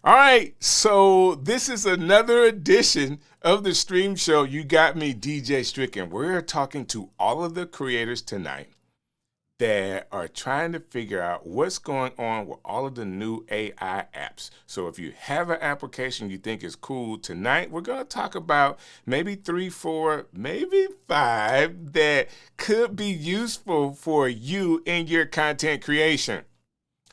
All right, so this is another edition of the stream show. You got me, DJ Strick, and we're talking to all of the creators tonight that are trying to figure out what's going on with all of the new AI apps. So if you have an application you think is cool, tonight we're going to talk about maybe 3, 4, maybe 5 that could be useful for you in your content creation.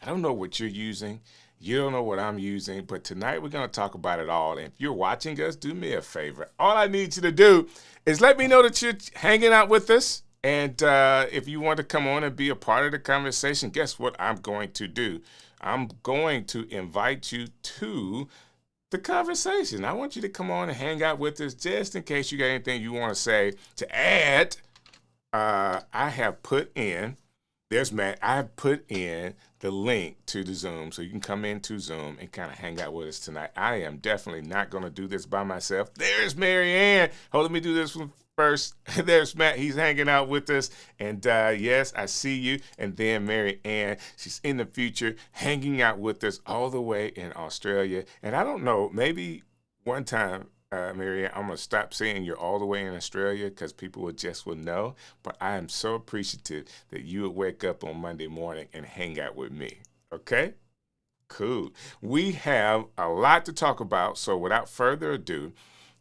I don't know what you're using. You don't know what I'm using, but tonight we're going to talk about it all. And if you're watching us, do me a favor. All I need you to do is let me know that you're hanging out with us. And if you want to come on and be a part of the conversation, guess what I'm going to do? I'm going to invite you to the conversation. I want you to come on and hang out with us just in case you got anything you want to say. To add, I have put in, there's Matt, I have put in the link to the Zoom so you can come into Zoom and kind of hang out with us tonight. I am definitely not going to do this by myself. There's Mary Ann. Hold, let me do this one first. There's Matt. He's hanging out with us. And yes, I see you. And then Mary Ann, she's in the future hanging out with us all the way in Australia. And I don't know, maybe one time, Mary Ann, I'm going to stop saying you're all the way in Australia because people will know. But I am so appreciative that you would wake up on Monday morning and hang out with me. Okay? Cool. We have a lot to talk about. So without further ado,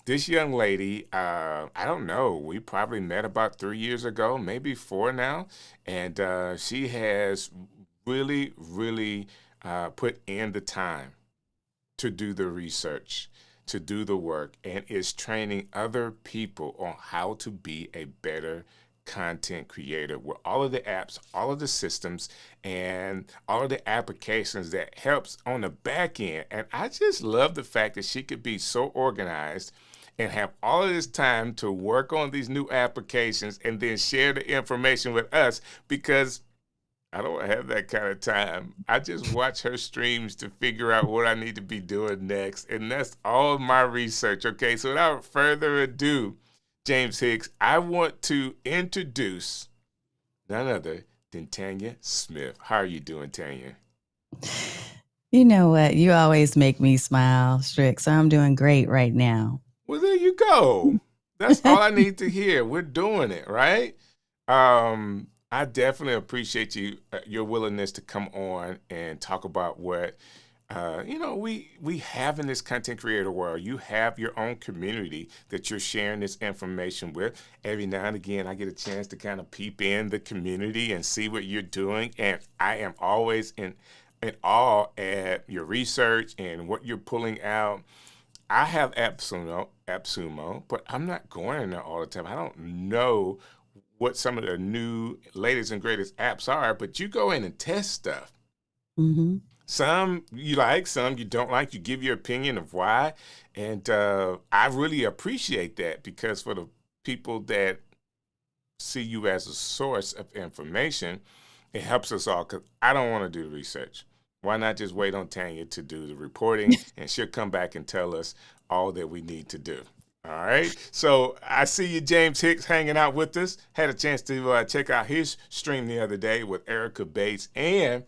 this young lady, I don't know, we probably met about 3 years ago, maybe 4 now. And she has really put in the time to do the research, to do the work, and is training other people on how to be a better content creator with all of the apps, all of the systems, and all of the applications that helps on the back end. And I just love the fact that she could be so organized and have all of this time to work on these new applications and then share the information with us, because I don't have that kind of time. I just watch her streams to figure out what I need to be doing next. And that's all my research. Okay, so without further ado, James Hicks, I want to introduce none other than Tanya Smith. How are you doing, Tanya? You know what? You always make me smile, Strick. So I'm doing great right now. Well, there you go. That's all I need to hear. We're doing it, right? I definitely appreciate your willingness to come on and talk about what we have in this content creator world. You have your own community that you're sharing this information with. Every now and again, I get a chance to kind of peep in the community and see what you're doing, and I am always in awe at your research and what you're pulling out. I have AppSumo, but I'm not going in there all the time. I don't know what some of the new latest and greatest apps are, but you go in and test stuff. Mm-hmm. Some you like, some you don't like. You give your opinion of why. And I really appreciate that, because for the people that see you as a source of information, it helps us all, because I don't want to do the research. Why not just wait on Tanya to do the reporting, and she'll come back and tell us all that we need to do. All right. So I see you, James Hicks, hanging out with us. Had a chance to check out his stream the other day with Erica Bates and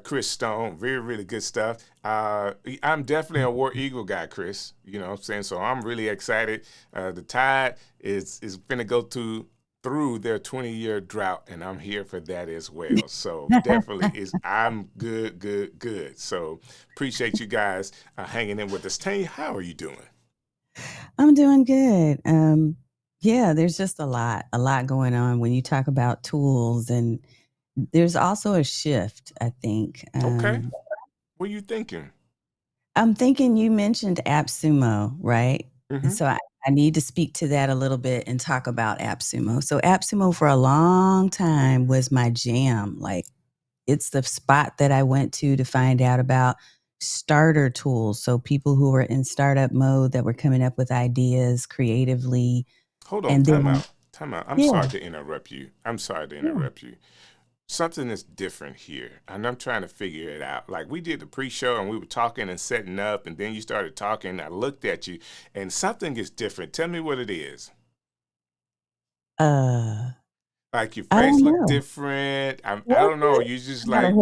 Chris Stone. Really good stuff. I'm definitely a War Eagle guy, Chris. You know what I'm saying? So I'm really excited. The Tide is going to go through their 20-year drought, and I'm here for that as well. So definitely I'm good. So appreciate you guys hanging in with us. Tanya, how are you doing? I'm doing good. Yeah, there's just a lot going on when you talk about tools, and there's also a shift, I think. Okay. What are you thinking? I'm thinking you mentioned AppSumo, right? Mm-hmm. And so I need to speak to that a little bit and talk about AppSumo. So AppSumo for a long time was my jam. Like, it's the spot that I went to find out about starter tools. So people who were in startup mode that were coming up with ideas creatively. Hold on, And time then, out. I'm sorry to interrupt you. Something is different here, and I'm trying to figure it out. Like, we did the pre-show and we were talking and setting up, and then you started talking, and I looked at you, and something is different. Tell me what it is. Like, your face look different. I don't know. You just like,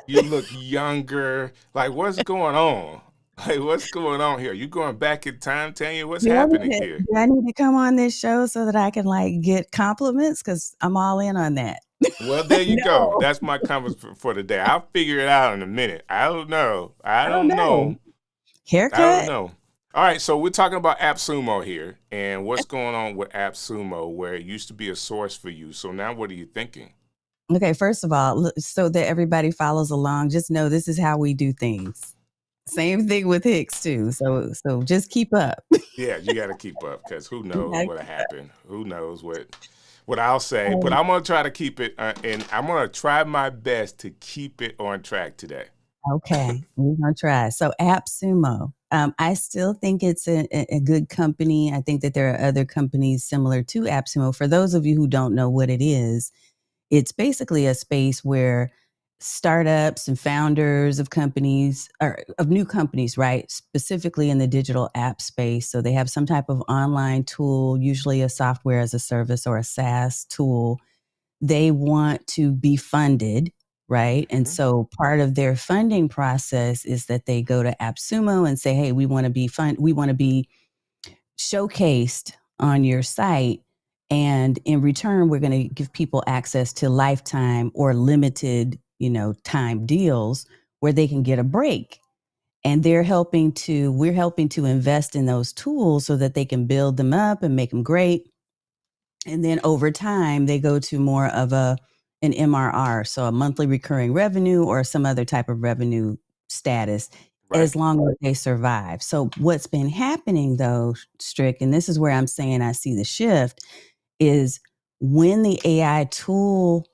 you look younger. Like, what's going on? Hey, what's going on here? You going back in time, Tanya? What's Do I happening need to here? do I need to come on this show so that I can, like, get compliments? Because 'Cause I'm all in on that. Well, there you go. No, That's my comments for today. I'll figure it out in a minute. I don't know. I I don't don't know. know. I don't Haircut? know. All right, so we're talking about AppSumo here and what's going on with AppSumo, where it used to be a source for you. So now what are you thinking? Okay, first of all, so that everybody follows along, just know this is how we do things. Same thing with Hicks too. So just keep up. Yeah, you got to keep up because who You knows gotta what'll keep happen? Who knows what I'll say? But up. I'm gonna try to keep it, and I'm gonna try my best to keep it on track today. Okay, we're gonna try. So AppSumo, I still think it's a good company. I think that there are other companies similar to AppSumo. For those of you who don't know what it is, it's basically a space where startups and founders of companies or of new companies, right? Specifically in the digital app space. So they have some type of online tool, usually a software as a service or a SaaS tool. They want to be funded, right? And Mhm. so part of their funding process is that they go to AppSumo and say, "Hey, we want to be showcased on your site. And in return, we're going to give people access to lifetime or limited, time deals where they can get a break." And we're helping to invest in those tools so that they can build them up and make them great. And then over time, they go to more of an MRR, so a monthly recurring revenue or some other type of revenue status, Right, as long as they survive. So what's been happening though, Strick, and this is where I'm saying I see the shift, is when the AI tool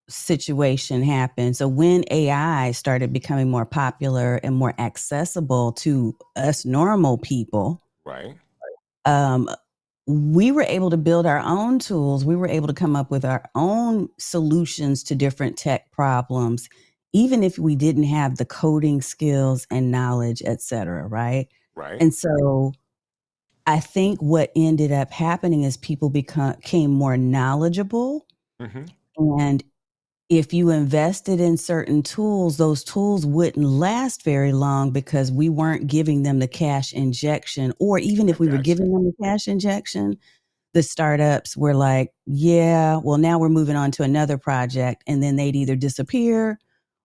situation happened. So when AI started becoming more popular and more accessible to us normal people, right, um, we were able to build our own tools. We were able to come up with our own solutions to different tech problems, even if we didn't have the coding skills and knowledge, et cetera, right? right. And so I think what ended up happening is people became more knowledgeable. Hmm. And if you invested in certain tools, those tools wouldn't last very long because we weren't giving them the cash injection. Or even I if we were got you. giving them the cash injection, the startups were like, yeah, well, now we're moving on to another project. And then they'd either disappear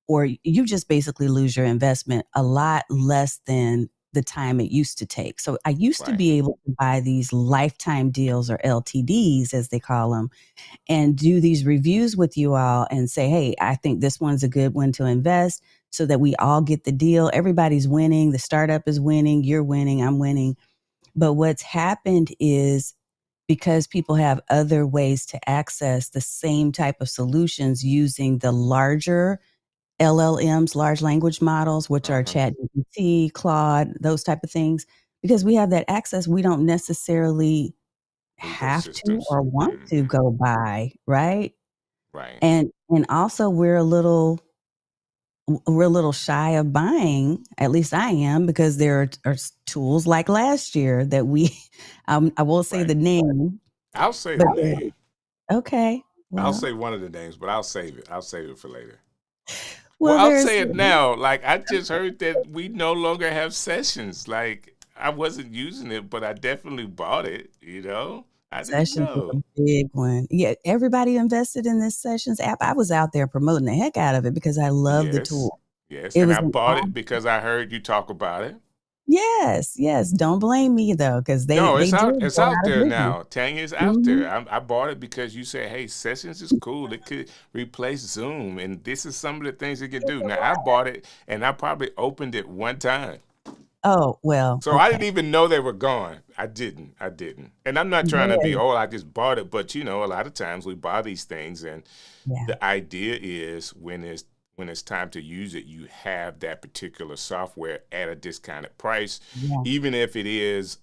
or you just basically lose your investment a lot less than the time it used to take. So I used to Right, be able to buy these lifetime deals or LTDs, as they call them, and do these reviews with you all and say, hey, I think this one's a good one to invest so that we all get the deal. Everybody's winning. The startup is winning. You're winning. I'm winning. But what's happened is because people have other ways to access the same type of solutions using the larger LLMs, large language models, which are uh-huh. ChatGPT, Claude, those type of things, because we have that access, we don't necessarily Need those have to systems. or want to Hmm. go buy, right? Right. And also we're a little shy of buying, at least I am, because there are tools like last year that we I won't say Right. the name, I'll say but the name. okay. I'll Well, say one of the names, but I'll save it. I'll save it for later. Well, well, I'll there's say it now. Like I just heard that we no longer have sessions. Like I wasn't using it, but I definitely bought it. I didn't Sessions is a know. big one. Yeah, everybody invested in this Sessions app. I was out there promoting the heck out of it because I love the Yes, tool. yes, It and was I an bought it app. because I heard you talk about it. Yes, yes. Don't blame me though, because they No, they it's did out. It's go out out of there business. now. Tanya's out Mhm. there. I bought it because you said, "Hey, sessions is cool. It could replace Zoom, and this is some of the things it can do." Now, I bought it, and I probably opened it one time, Oh, well, so I didn't okay. even know they were gone. I didn't. I didn't. And I'm not trying to be, Yeah, oh, I just bought it, but a lot of times we buy these things, and yeah, the idea is when it's time to use it, you have that particular software at a discounted price, yeah. even if it is.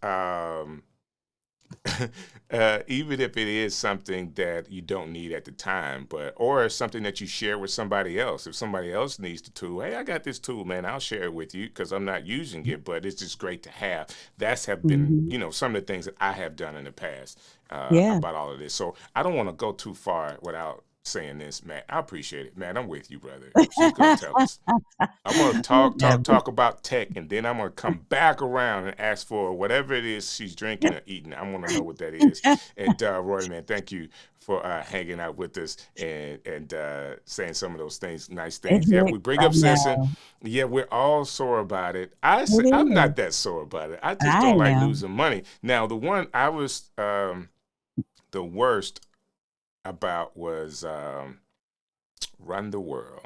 Even if it is something that you don't need at the time, or something that you share with somebody else. If somebody else needs the tool, hey, I got this tool, man, I'll share it with you because I'm not using it, but it's just great to have. That's have been, Mhm. some of the things that I have done in the past Yeah. about all of this. So I don't want to go too far without. saying this, Matt. I appreciate it, Matt. I'm with you, brother. She's gonna tell us. I'm gonna Whatever. talk about tech, and then I'm gonna come back around and ask for whatever it is she's drinking or eating. I want to know what that is. And Roy, man, thank you for hanging out with us and saying some of those things, nice It things. Yeah, hit, we bring I obsession. know. Yeah, we're all sore about it. It I'm is. not that sore about it. I just I don't like am. losing money. Now, the one I was the worst about was Run the World.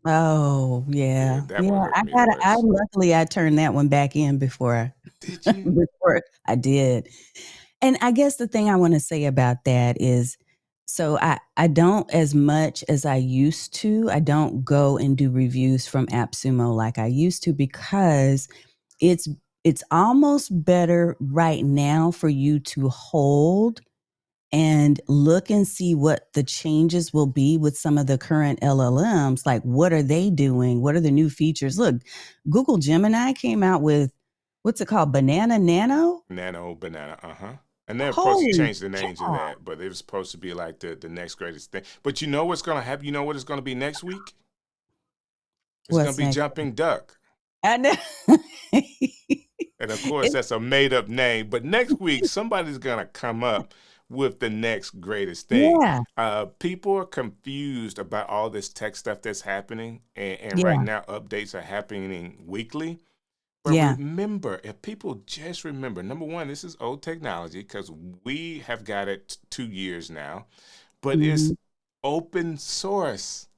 Oh, Yeah, yeah. that one Yeah, hurt me the I worst. luckily I turned that one back in before Did you? before I did. And I guess the thing I want to say about that is so I don't as much as I used to. I don't go and do reviews from AppSumo like I used to because it's it's almost better right now for you to hold and look and see what the changes will be with some of the current LLMs. Like, what are they doing? What are the new features? Look, Google Gemini came out with what's it called? Banana Nano? Nano banana, uh-huh. And they're supposed to Holy change the names of cow. that, but it was supposed to be like the next greatest thing. But you know what's gonna happen? You know what it's gonna be next week? It's gonna What's be next? jumping duck. I know. And of course, It- that's a made up name. But next week, somebody's going to come up with the next greatest thing. yeah, People are confused about all this tech stuff that's happening. And right yeah, now, updates are happening weekly. But yeah. remember, if people just remember, number one, this is old technology because we have got it 2 years now, but it's Hmm. open source.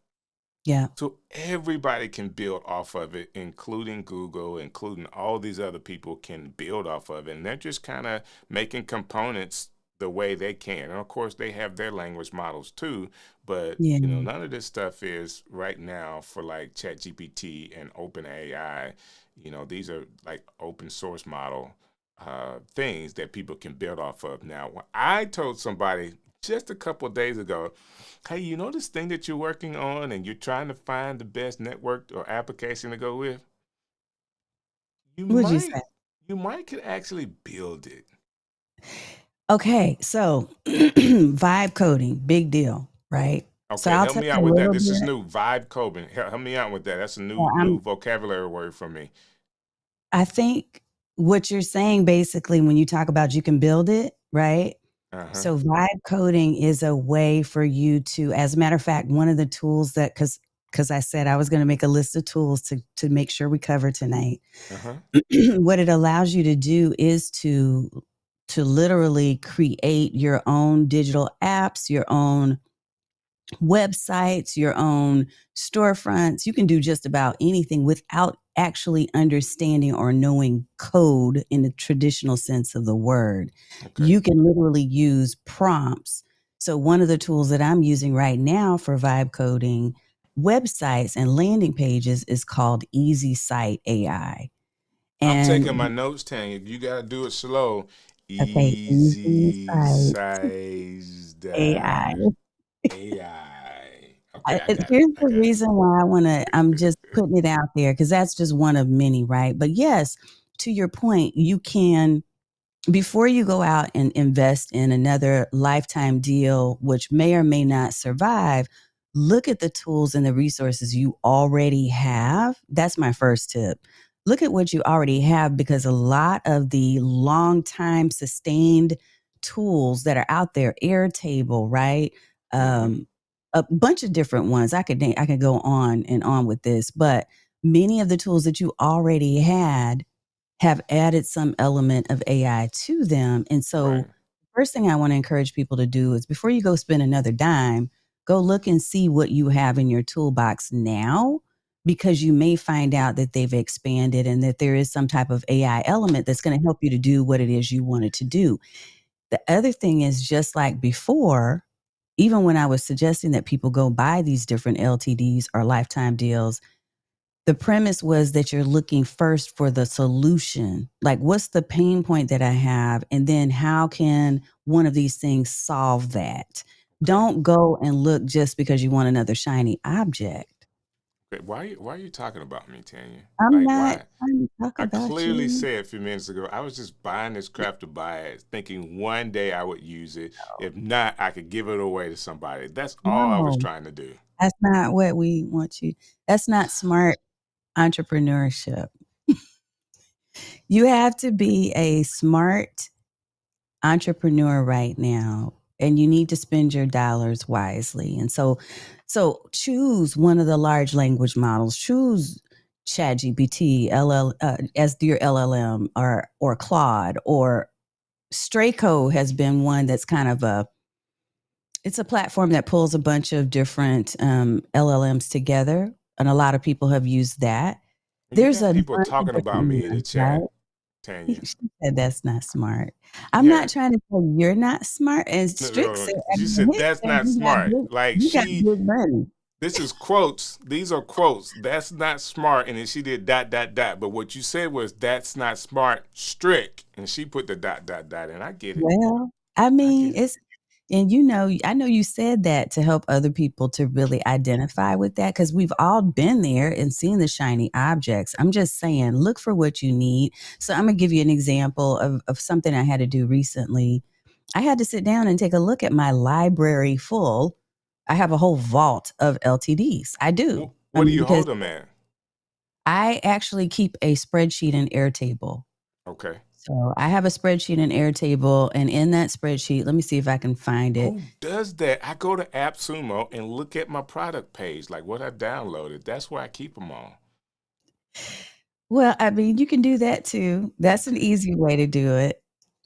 Yeah, So everybody can build off of it, including Google, including all these other people can build off of it. And they're just kind of making components the way they can. And of course, they have their language models too. But, yeah, none of this stuff is right now for like ChatGPT and OpenAI. These are like open source model things that people can build off of. Now, when I told somebody just a couple of days ago, hey, this thing that you're working on and you're trying to find the best network or application to go with? You what'd you might say? you might could actually build it. Okay, so vibe coding, big deal, right? So Okay, I'll help tell me you out a with that. little This is bit. new. Vibe coding. Help me out with that. That's a Well, new vocabulary word for me. I think what you're saying basically when you talk about you can build it, right? Uh-huh. So vibe coding is a way for you to, as a matter of fact, one of the tools that because I said I was going to make a list of tools to make sure we cover tonight. Uh-huh. What it allows you to do is to literally create your own digital apps, your own websites, your own storefronts. You can do just about anything without actually understanding or knowing code in the traditional sense of the word. Okay. You can literally use prompts. So, one of the tools that I'm using right now for vibe coding websites and landing pages is called Easy Site AI. I'm taking And my notes, Tanya. You gotta do it slow. okay, Easy Easy Site sized AI. AI. Okay, I got it. Here's I the got reason why I'm just it. putting it out there because that's just one of many, right? But yes, to your point, you can, before you go out and invest in another lifetime deal, which may or may not survive, look at the tools and the resources you already have. That's my first tip. Look at what you already have because a lot of the long time sustained tools that are out there, Airtable, right? Mm-hmm. Um, a bunch of different ones. I could go on and on with this, but many of the tools that you already had have added some element of AI to them. And so, Right. first thing I want to encourage people to do is before you go spend another dime, go look and see what you have in your toolbox now, because you may find out that they've expanded and that there is some type of AI element that's going to help you to do what it is you wanted to do. The other thing is just like before, even when I was suggesting that people go buy these different LTDs or lifetime deals, the premise was that you're looking first for the solution. Like, what's the pain point that I have? And then how can one of these things solve that? Okay. Don't go and look just because you want another shiny object. Why are you talking about me, Tanya? I'm Like, not why? trying to talk I about clearly you. said a few minutes ago, I was just buying this crap to buy it, thinking one day I would use it. If not, I could give it away to somebody. That's all I was No, trying to do. that's not what we want you. That's not smart entrepreneurship. You have to be a smart entrepreneur right now, and you need to spend your dollars wisely. And so choose one of the large language models. Choose ChatGPT, as your LLM, or Claude, or Straco has been one that's kind of it's a platform that pulls a bunch of different LLMs together, and a lot of people have used that. You There's got a people bunch of talking about different me in the ones, right? chat, Tanya. She said that's not smart. I'm Yeah. not trying to say you're not smart. And No, Strick no, said, I she mean, said he that's said not smart. Like you got she, good money. this is quotes. These are quotes. That's not smart. And then she did dot, dot, dot. But what you said was that's not smart, strict. And she put the dot, dot, dot. And I get it. Well, I I mean, get it. it's, and I know you said that to help other people to really identify with that, because we've all been there and seen the shiny objects. I'm just saying, look for what you need. So I'm gonna give you an example of something I had to do recently. I had to sit down and take a look at my library full. I have a whole vault of LTDs. I do. I What do mean, you because hold them at? I actually keep a spreadsheet in Airtable. Okay. So I have a spreadsheet in Airtable, and in that spreadsheet, let me see if I can find it. Who does that? I go to AppSumo and look at my product page, like what I downloaded. That's where I keep them on. Well, I mean, you can do that too. That's an Okay. easy way to do it.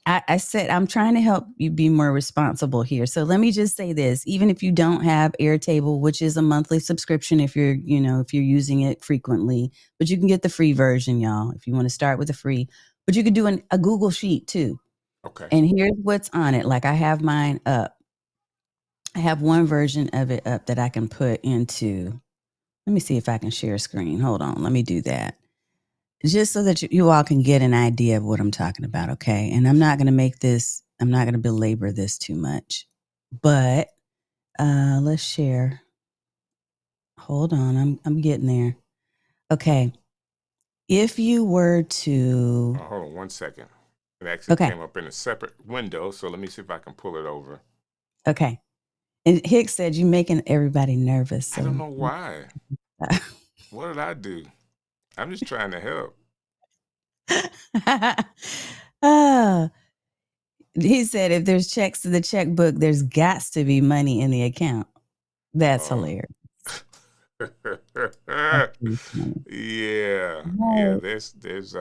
I said I'm trying to help you be more responsible here. So let me just say this: even if you don't have Airtable, which is a monthly subscription, if you're using it frequently, but you can get the free version, y'all. If you want to start with the free, but you could do a Google Sheet too. Okay. And here's what's on it. Like I have mine up. I have one version of it up that I can put into. Let me see if I can share screen. Hold on. Let me do that. Just so that you all can get an idea of what I'm talking about, okay? And I'm not going to belabor this too much. But let's share. Hold on. I'm getting there. Okay. If you were to Hold on 1 second. It actually Okay. came up in a separate window, so let me see if I can pull it over. Okay. And Hicks said you're making everybody nervous. I don't So know why. What did I do? I'm just trying to help. Ah, he said if there's checks to the checkbook, there's got to be money in the account. That's Oh. hilarious. That's really funny. Yeah. Right. There's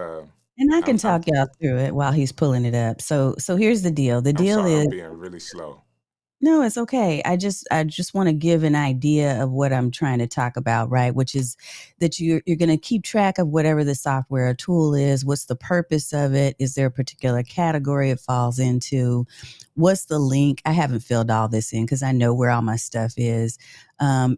And I can I'm talk y'all through it while he's pulling it up. So here's the deal. The I'm deal sorry, is I'm being really slow. no, it's okay. I just want to give an idea of what I'm trying to talk about, right? Which is that you're going to keep track of whatever the software or tool is. What's the purpose of it? Is there a particular category it falls into? What's the link? I haven't filled all this in because I know where all my stuff is.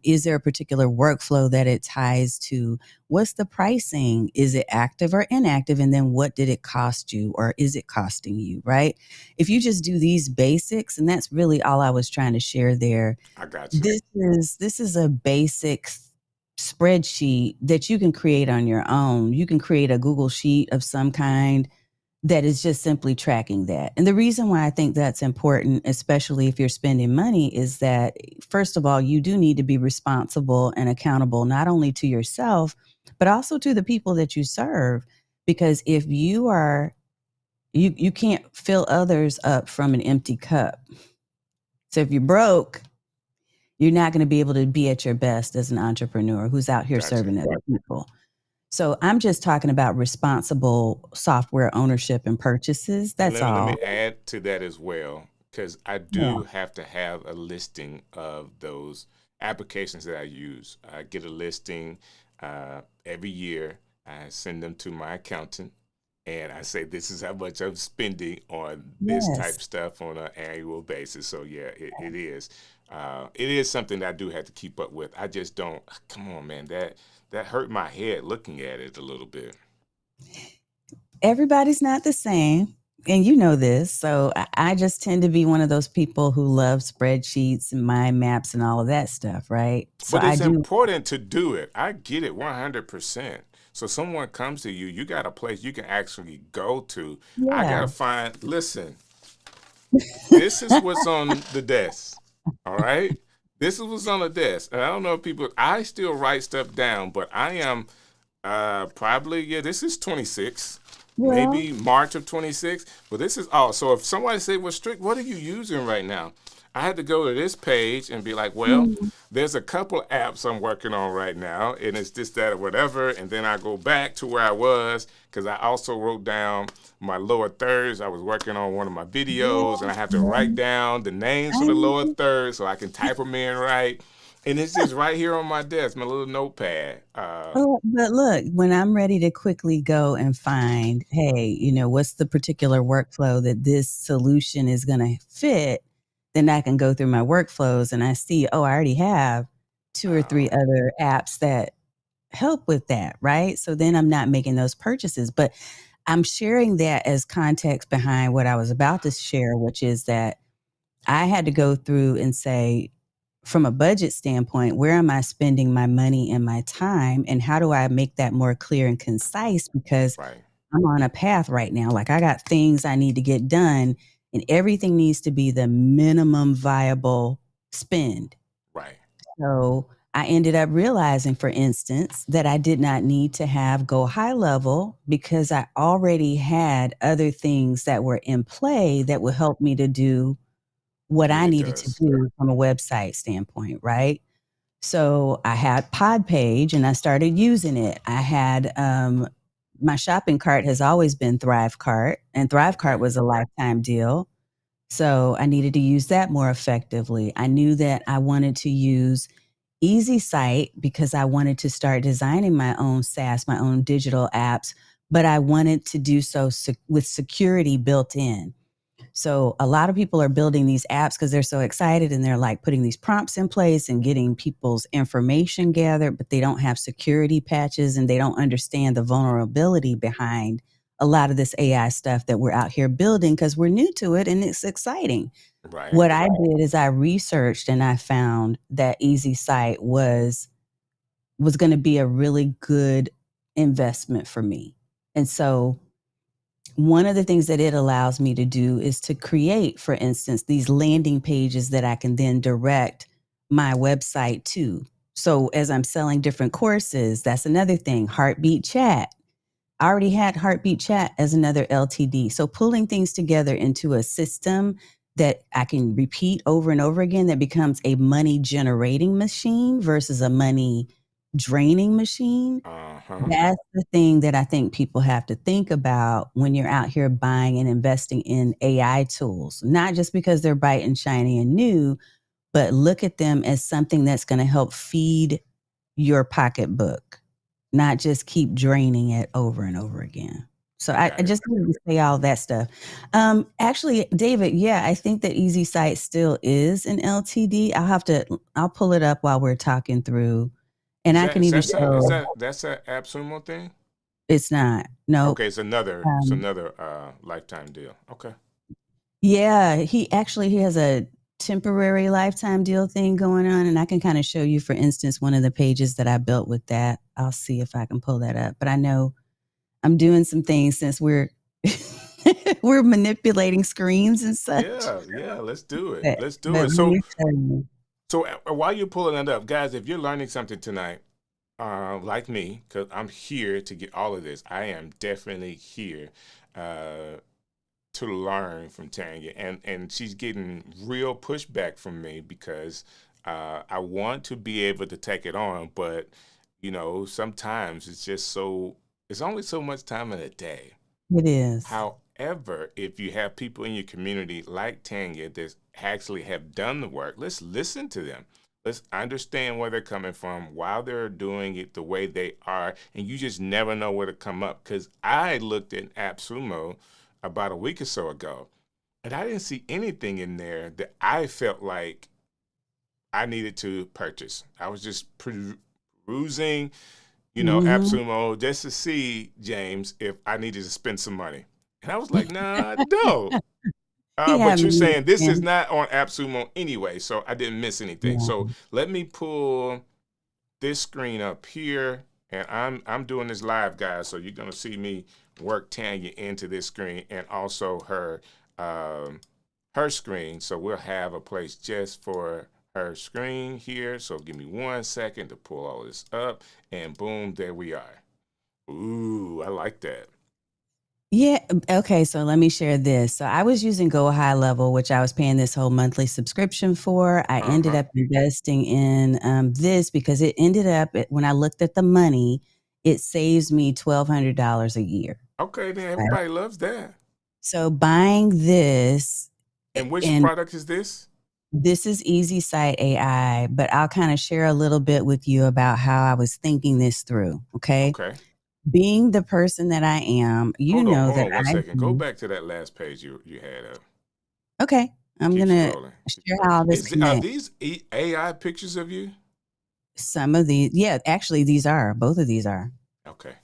Is there a particular workflow that it ties to? What's the pricing? Is it active or inactive? And then what did it cost you, or is it costing you, right? If you just do these basics, and that's really all I was trying to share there. I got you. This is a basic spreadsheet that you can create on your own. You can create a Google Sheet of some kind that is just simply tracking that. And the reason why I think that's important, especially if you're spending money, is that first of all, you do need to be responsible and accountable not only to yourself, but also to the people that you serve. Because if you can't fill others up from an empty cup. So if you're broke, you're not going to be able to be at your best as an entrepreneur who's out here Gotcha. serving other people. So I'm just talking about responsible software ownership and purchases. That's Let all. me add to that as well, because I Yeah. do have to have a listing of those applications that I use. I get a listing every year. I send them to my accountant, and I say this is how much I'm spending on this Yes. type stuff on an annual basis. So yeah, it is. It is something that I do have to keep up with. I just don't. Come on, man. That hurt my head looking at it a little bit. Everybody's not the same. and you know this, so I just tend to be one of those people who love spreadsheets and mind maps and all of that stuff, right? So But I it's do, important to do it. I get it 100%. So someone comes to you, you got a place you can actually go to. I got to yeah. find, listen, this is what's on the desk. All right? This is what's on the desk. And I don't know if people, I still write stuff down, but I am probably, yeah, this is 26, Well, maybe March of 26. But this is, oh, so if somebody say, well, Strick, what are you using right now? I had to go to this page and be like, well, mm, there's a couple apps I'm working on right now, and it's this, that, or whatever. And then I go back to where I was because I also wrote down my lower thirds. I was working on one of my videos, and yeah, I have to write yeah, down the names for I the lower know. thirds so I can type them in right. And it's just right here on my desk, my little notepad. Oh, but look, when I'm ready to quickly go and find, hey, what's the particular workflow that this solution is going to fit, then I can go through my workflows and I see, oh, I already have two or three Uh, other apps that help with that, right? So then I'm not making those purchases. But I'm sharing that as context behind what I was about to share, which is that I had to go through and say, from a budget standpoint, where am I spending my money and my time? And how do I make that more clear and concise? Because right, I'm on a path right now. Like I got things I need to get done, and everything needs to be the minimum viable spend. right, So I ended up realizing, for instance, that I did not need to have go high level because I already had other things that were in play that would help me to do what what I it needed to does. do from a website standpoint, right? So I had Podpage and I started using it. I had my shopping cart has always been Thrive Cart, and Thrive Cart Okay, was a lifetime deal. So I needed to use that more effectively. I knew that I wanted to use Easy Site because I wanted to start designing my own SaaS, my own digital apps, but I wanted to do so with security built in. So a lot of people are building these apps because they're so excited and they're like putting these prompts in place and getting people's information gathered, but they don't have security patches and they don't understand the vulnerability behind a lot of this AI stuff that we're out here building because we're new to it and it's exciting. right, What I did is I researched and I found that Easy Site was going to be a really good investment for me. And so one of the things that it allows me to do is to create, for instance, these landing pages that I can then direct my website to. So as I'm selling different courses, that's another thing. Heartbeat Chat. I already had Heartbeat Chat as another LTD. So pulling things together into a system that I can repeat over and over again that becomes a money generating machine versus a money draining machine. uh-huh, That's the thing that I think people have to think about when you're out here buying and investing in AI tools, not just because they're bright and shiny and new, but look at them as something that's going to help feed your pocketbook, not just keep draining it over and over again. So I got it. just wanted to say all that stuff. Actually, David, yeah, I think that Easy Site still is an LTD. I'll pull it up while we're talking through, and Is I that can is even that that is show that that's that AppSumo thing? it's not. Nope. Okay, Um, lifetime deal. Okay. yeah, he has a temporary lifetime deal thing going on, and I can kind of show you, for instance, one of the pages that I built with that. I'll see if I can pull that up. But I know I'm doing some things since we're we're manipulating screens and such. Yeah, yeah, let's do it. But, Let's do but it. let So me tell you, so while you're pulling it up, guys, if you're learning something tonight, like me, because I'm here to get all of this. I am definitely here uh, to learn from Tanya, and she's getting real pushback from me because I want to be able to take it on, but sometimes it's just so. It's only so much time in a day. it is. However, if you have people in your community like Tanya that actually have done the work, let's listen to them. Let's understand where they're coming from, why they're doing it the way they are, and you just never know where to come up. Because I looked at AppSumo about a week or so ago, and I didn't see anything in there that I felt like I needed to purchase. I was just perusing, Hmm. AppSumo just to see, James, if I needed to spend some money. And I was like, nah, I don't. He had But you're me. saying this is not on AppSumo anyway, so I didn't miss anything. So Yeah. let me pull this screen up here, and I'm doing this live, guys. So you're gonna see me work Tanya into this screen and also her screen. So we'll have a place just for her screen here. So give me 1 second to pull all this up, and boom, there we are. Ooh, I like that. Yeah. Okay. So let me share this. So I was using Go High Level, which I was paying this whole monthly subscription for. I ended Uh-huh. up investing in this because it ended up, when I looked at the money, it saves me $1,200 a year. Okay, then Right. everybody loves that. So buying this, And which and product is this? this is Easy Site AI, but I'll kind of share a little bit with you about how I was thinking this through. Okay. Okay. Being the person that I am, you know Hold that on one I second. Go do. back to that last page you had up. Okay. I'm Keep going to scrolling. Keep share scrolling. how this Are connects. these AI pictures of you? Some of these, yeah, actually, both of these are. Okay.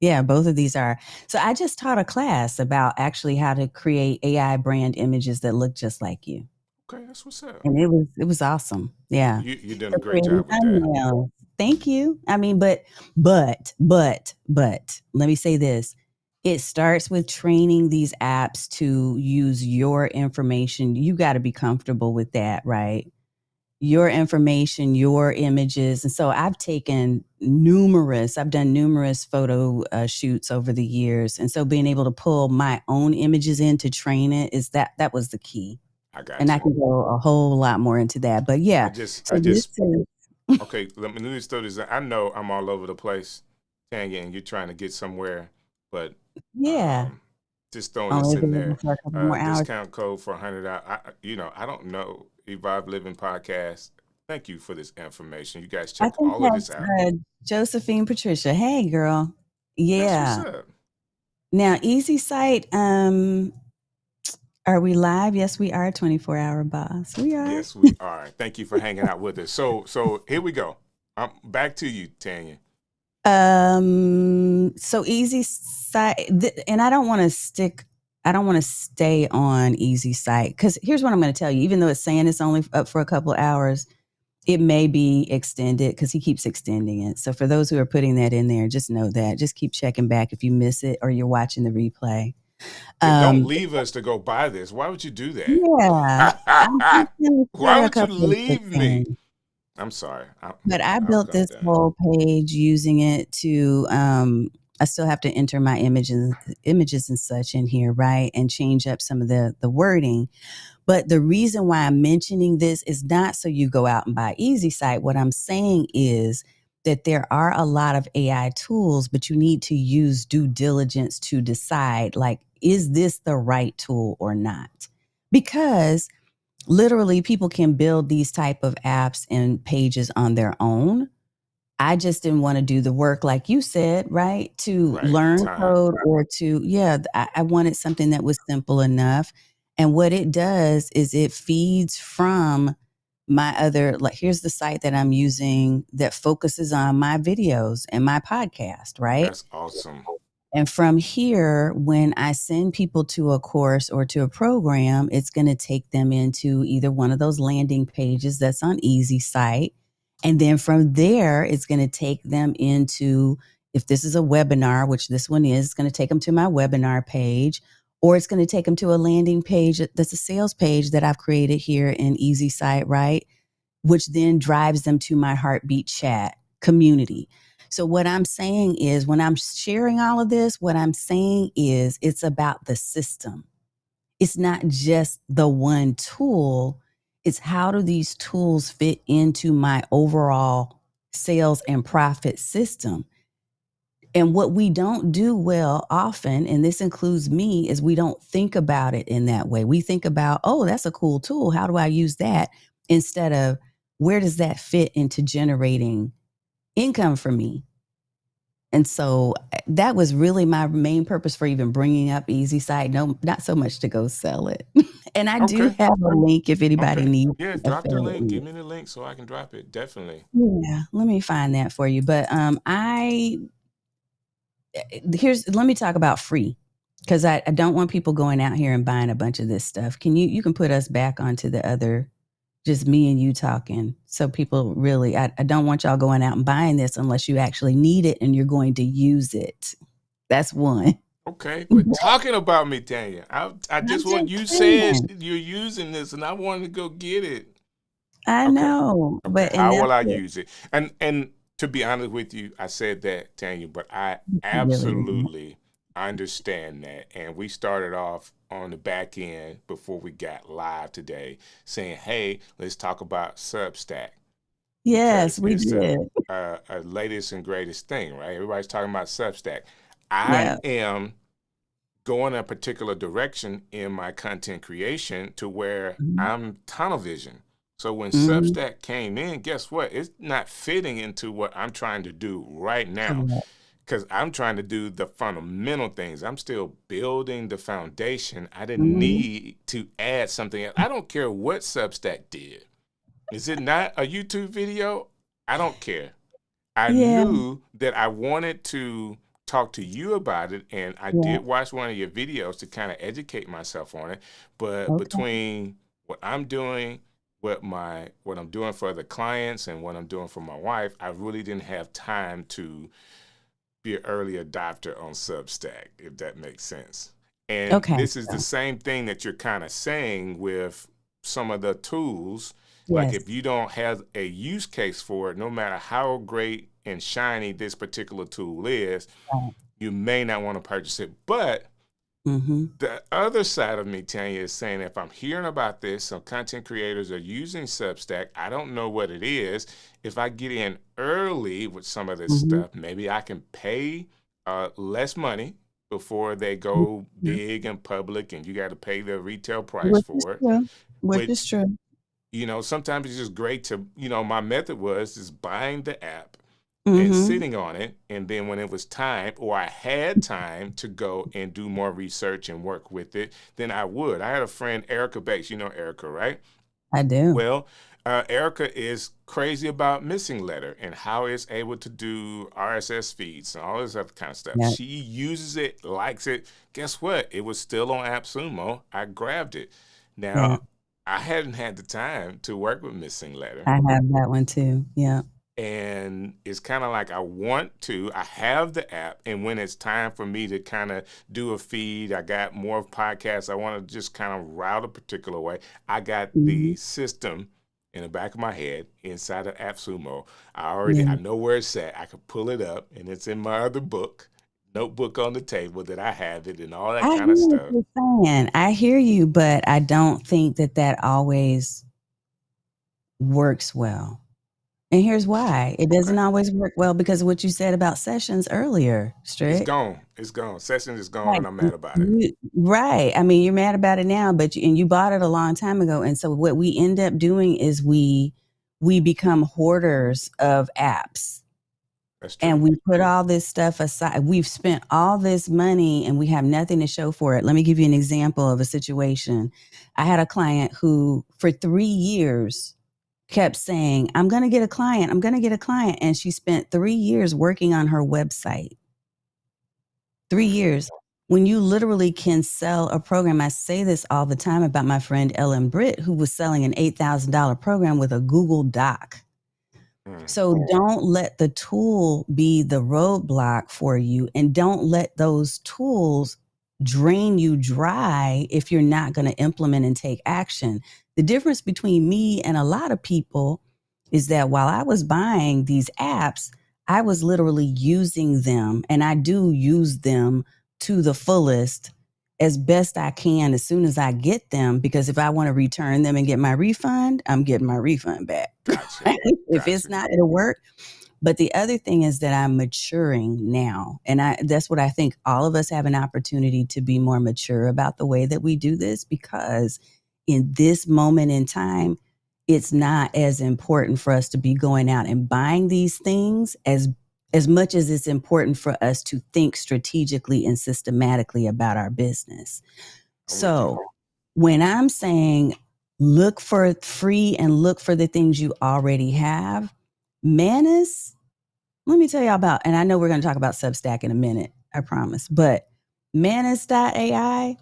Yeah, both of these are. So I just taught a class about actually how to create AI brand images that look just like you. Okay, that's what's up. And it was awesome. Yeah. You're doing a So great creating job with that. thumbnails. Thank you. I mean, but let me say this. It starts with training these apps to use your information. You got to be comfortable with that, right? Your information, your images. And so I've done numerous photo shoots over the years. And so being able to pull my own images in to train it that was the key. I And got I you. can go a whole lot more into that. But I yeah, just so I this just is, okay, let me just throw this. I know I'm all over the place, Tanya, and you're trying to get somewhere, but yeah, um, just throwing this only in available there. for a couple more hours. Discount code for $100. I don't know Evolve Living Podcast. Thank you for this information. You guys I check think all of this that's out. Josephine Patricia. Hey, girl. That's what's Yeah. up. Now, Easy Site, are we live? Yes, we are. 24-hour boss. We are. Yes, we are. Thank you for hanging out with us. So here we go. Back to you, Tanya. So Easy Site, and I don't want to stay on Easy Site because here's what I'm going to tell you. Even though it's saying it's only up for a couple of hours, it may be extended because he keeps extending it. So for those who are putting that in there, just know that. Just keep checking back if you miss it or you're watching the replay. Yeah, don't Um, leave us to go buy this. Why would you do yeah, I'm just that? going to Why share a would you couple of quick leave me? things. I'm sorry. But I I'll built calm this down. whole page using it to I still have to enter my images and such in here, right? And change up some of the wording. But the reason why I'm mentioning this is not so you go out and buy Easy Site. What I'm saying is that there are a lot of AI tools, but you need to use due diligence to decide, like, is this the right tool or not? Because literally people can build these type of apps and pages on their own. I just didn't want to do the work like you said, right? To Right. learn Time. code or to, yeah, I wanted something that was simple enough. And what it does is it feeds from my other, like, here's the site that I'm using that focuses on my videos and my podcast, right? That's awesome. And from here, when I send people to a course or to a program, it's going to take them into either one of those landing pages that's on Easy Site. And then from there, it's going to take them into, if this is a webinar, which this one is, it's going to take them to my webinar page, or it's going to take them to a landing page that's a sales page that I've created here in Easy Site, right? Which then drives them to my Heartbeat chat community. So what I'm saying is when I'm sharing all of this, what I'm saying is it's about the system. It's not just the one tool. It's how do these tools fit into my overall sales and profit system? And what we don't do well often, and this includes me, is we don't think about it in that way. We think about, oh, that's a cool tool. How do I use that? Instead of where does that fit into generating income for me? And so that was really my main purpose for even bringing up Easy Site. No, not so much to go sell it. And I do Okay. have a link if anybody Okay. needs Yeah, an drop the affiliate link. link. Give me the link so I can drop it. Definitely. Yeah, let me find that for you. But let me talk about free. Because I don't want people going out here and buying a bunch of this stuff. You can put us back onto the other, just me and you talking. So people really, I don't want y'all going out and buying this unless you actually need it and you're going to use it. That's one. Okay, quit talking about me, Tanya. I I'm just want just you said saying. you're using this, and I wanted to go get it. I Okay, know, okay. but and How that's will I what use it? And to be honest with you, I said that, Tanya, but I you really want. absolutely understand that. And we started off on the back end before we got live today, saying, "Hey, let's talk about Substack Yes, because we it's the did. latest and greatest thing, right? Everybody's talking about Substack. I Yeah. am going a particular direction in my content creation to where Mhm. I'm tunnel vision. So when Mhm. Substack came in, guess what? It's not fitting into what I'm trying to do right now Correct. because I'm trying to do the fundamental things. I'm still building the foundation. I didn't Mhm. need to add something else. I don't care what Substack did. Is it not a YouTube video? I don't care. I Yeah. knew that I wanted to talk to you about it, and I Yeah. did watch one of your videos to kind of educate myself on it. But Okay. between what I'm doing, what I'm doing for the clients, and what I'm doing for my wife, I really didn't have time to be an early adopter on Substack, if that makes sense. And Okay. this is the So, same thing that you're kind of saying with some of the tools. Like yes. if you don't have a use case for it, no matter how great and shiny this particular tool is, Right. you may not want to purchase it. But Mhm. the other side of me, Tanya, is saying if I'm hearing about this, some content creators are using Substack. I don't know what it is. If I get in early with some of this Mhm. stuff, maybe I can pay less money before they go Mhm. big and public, and you got to pay the retail price Which is for it. true. Which is Which, true. sometimes it's just great to, my method was just buying the app and Mhm. sitting on it. And then when it was time, or I had time to go and do more research and work with it, then I would. I had a friend, Erica Bates. You know Erica, right? I do. Well, Erica is crazy about Missing Letter and how it's able to do RSS feeds and all this other kind of stuff. Yeah. She uses it, likes it. Guess what? It was still on AppSumo. I grabbed it. Yeah. Now, I hadn't had the time to work with Missing Letter. I have that one too. Yeah. And it's kind of like I have the app, and when it's time for me to kind of do a feed, I got more podcasts I want to just kind of route a particular way. I got Mhm. the system in the back of my head inside of AppSumo. I Yeah. know where it's at. I can pull it up, and it's in my other notebook on the table that I have it and all that I kind hear of what stuff. you're saying. I hear you, but I don't think that always works well. And here's why. It doesn't Okay. always work well because of what you said about sessions earlier, It's Strick. gone. It's gone. Session is gone, Right. and I'm mad about it. Right. I mean, you're mad about it now, but you bought it a long time ago. And so what we end up doing is we become hoarders of apps. That's true. And we put all this stuff aside. We've spent all this money and we have nothing to show for it. Let me give you an example of a situation. I had a client who, for 3 years, kept saying, I'm going to get a client. I'm going to get a client. And she spent 3 years working on her website. 3 years. When you literally can sell a program, I say this all the time about my friend Ellen Britt, who was selling an $8,000 program with a Google Doc. Mm. So don't let the tool be the roadblock for you, and don't let those tools drain you dry if you're not going to implement and take action. The difference between me and a lot of people is that while I was buying these apps, I was literally using them, and I do use them to the fullest as best I can as soon as I get them, because if I want to return them and get my refund, I'm getting my refund back. Gotcha. Right? If it's Gotcha. not, it'll work. But the other thing is that I'm maturing now. And that's what I think all of us have an opportunity to be more mature about the way that we do this, because in this moment in time, it's not as important for us to be going out and buying these things as much as it's important for us to think strategically and systematically about our business. I'm with you. So when I'm saying look for free and look for the things you already have, Manus, let me tell y'all about, and I know we're going to talk about Substack in a minute, I promise, but Manus.ai.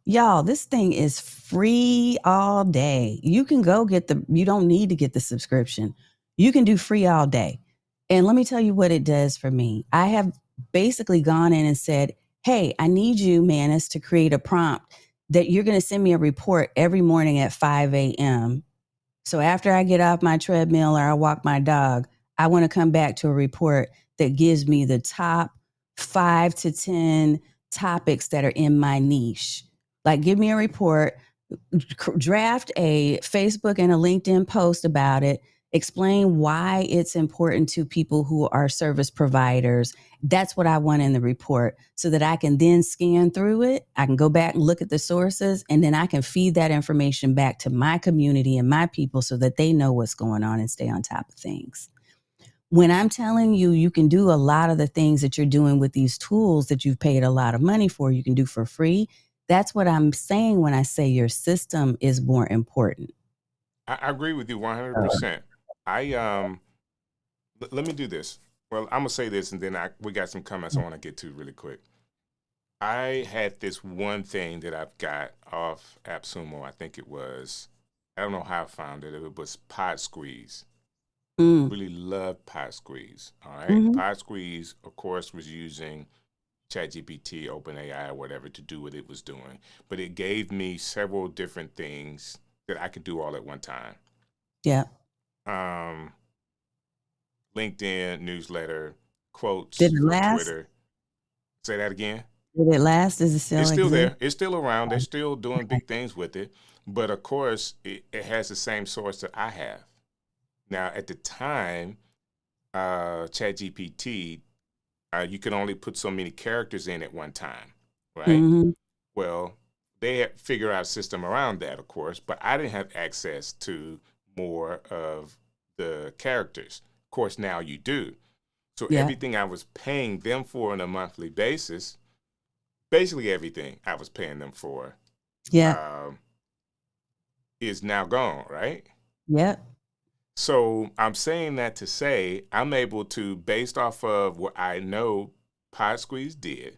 Y'all, this thing is free all day. You can go you don't need to get the subscription. You can do free all day. And let me tell you what it does for me. I have basically gone in and said, hey, I need you, Manus, to create a prompt that you're going to send me a report every morning at 5 a.m. So after I get off my treadmill or I walk my dog, I want to come back to a report that gives me the top 5 to 10 topics that are in my niche. Like, give me a report, draft a Facebook and a LinkedIn post about it, explain why it's important to people who are service providers. That's what I want in the report so that I can then scan through it. I can go back and look at the sources, and then I can feed that information back to my community and my people so that they know what's going on and stay on top of things. When I'm telling you, you can do a lot of the things that you're doing with these tools that you've paid a lot of money for, you can do for free. That's what I'm saying when I say your system is more important. I agree with you 100%. Let me do this. Well, I'm gonna say this, and then we got some comments I want to get to really quick. I had this one thing that I've got off AppSumo. I think it was. I don't know how I found it. It was Pod Squeeze. Really love Pod Squeeze. All right, Pod Squeeze, of course, was using ChatGPT, OpenAI, or whatever to do what it was doing, but it gave me several different things that I could do all at one time. Yeah. LinkedIn, newsletter, quotes Did it for last? Twitter. Say that again. Did it last? Does it still It's still exist? there. It's still around. They're still doing big things with it. But of course, it has the same source that I have. Now, at the time, ChatGPT, you could only put so many characters in at one time, right? Well, they had figured out a system around that, of course, but I didn't have access to more of the characters. Of course, now you do. So everything I was paying them for on a monthly basis, basically everything I was paying them for, is now gone, right? Yep. So I'm saying that to say I'm able to, based off of what I know Pod Squeeze did,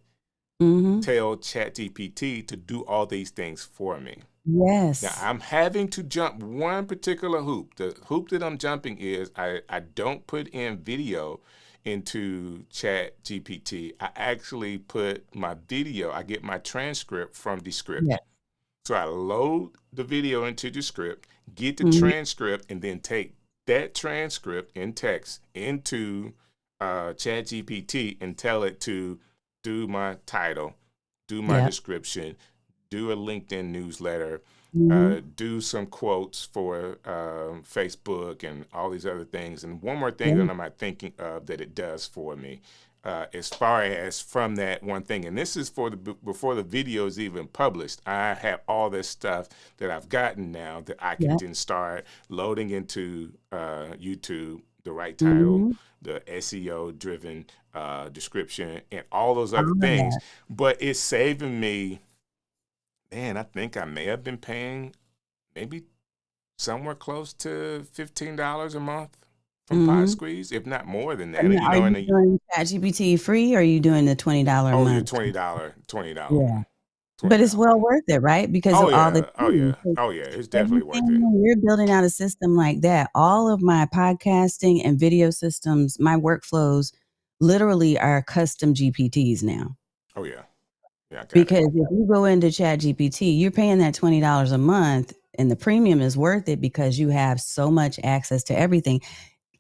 tell ChatGPT to do all these things for me. Yes. Now I'm having to jump one particular hoop. The hoop that I'm jumping is I don't put in video into ChatGPT. I actually put my video, I get my transcript from Descript. Yes. So I load the video into Descript, get the transcript, and then take that transcript in text into ChatGPT and tell it to do my title, do my description, do a LinkedIn newsletter, do some quotes for Facebook and all these other things. And one more thing that I'm not thinking of that it does for me, as far as from that one thing, and this is for before the video is even published. I have all this stuff that I've gotten now that I can then start loading into YouTube, the right title, the SEO driven description, and all those other things. But it's saving me. Man, I think I may have been paying maybe somewhere close to $15 a month from Pod Squeeze, if not more than that. Now, are you doing ChatGPT free, or are you doing the $20 a oh, month? yeah, $20 Yeah. one. But it's well worth it, right? Because of all the things. Oh yeah, it's definitely worth it. When you're building out a system like that, all of my podcasting and video systems, my workflows literally are custom GPTs now. Oh yeah. Yeah, because if you go into ChatGPT, you're paying that $20 a month, and the premium is worth it because you have so much access to everything.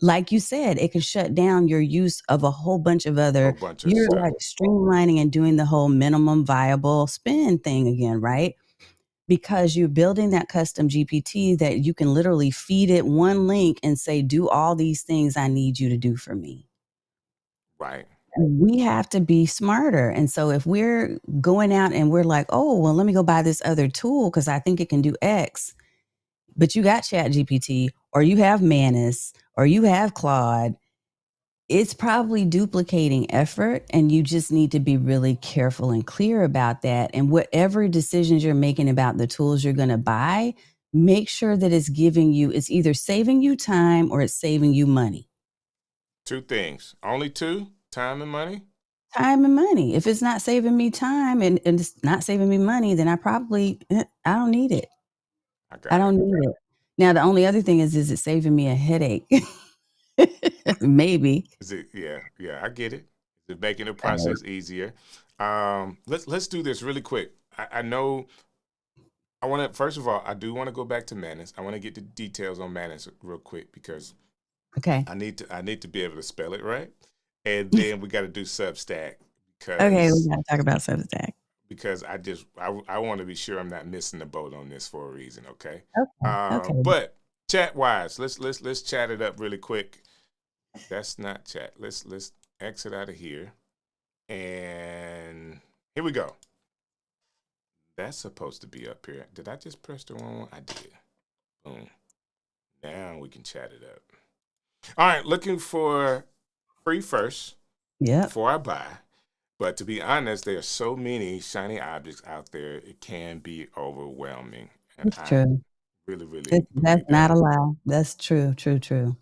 Like you said, it can shut down your use of a whole bunch of other. You're stuff. like streamlining and doing the whole minimum viable spend thing again, right? Because you're building that custom GPT that you can literally feed it one link and say, do all these things I need you to do for me. Right. We have to be smarter. And so if we're going out and we're like, oh, well, let me go buy this other tool because I think it can do X, but you got ChatGPT or you have Manus or you have Claude, it's probably duplicating effort, and you just need to be really careful and clear about that. And whatever decisions you're making about the tools you're going to buy, make sure that it's giving you, it's either saving you time or it's saving you money. Two things. Only two, time and money? Time and money. If it's not saving me time and it's not saving me money, then I don't need it. I I got it. don't need it. Now, the only other thing is it saving me a headache? Maybe. Is it? Yeah, yeah. I get it. Is it making the Right. process easier? Let's do this really quick. I know. I want to first of all, I do want to go back to Manus. I want to get the details on Manus real quick because Okay. I need to be able to spell it right, and then we got to do Substack Okay, we because gotta talk about Substack. I want to be sure I'm not missing the boat on this for a reason. Okay. Okay. Okay. But chat wise, let's chat it up really quick. That's not chat. Let's exit out of here, and here we go. That's supposed to be up here. Did I just press the wrong one? I did. Boom. Now we can chat it up. All right, looking for free first Yep. before I buy. But to be honest, there are so many shiny objects out there, it can be overwhelming. And It's I true. really, really That's believe not that. a lie. That's true. True. True.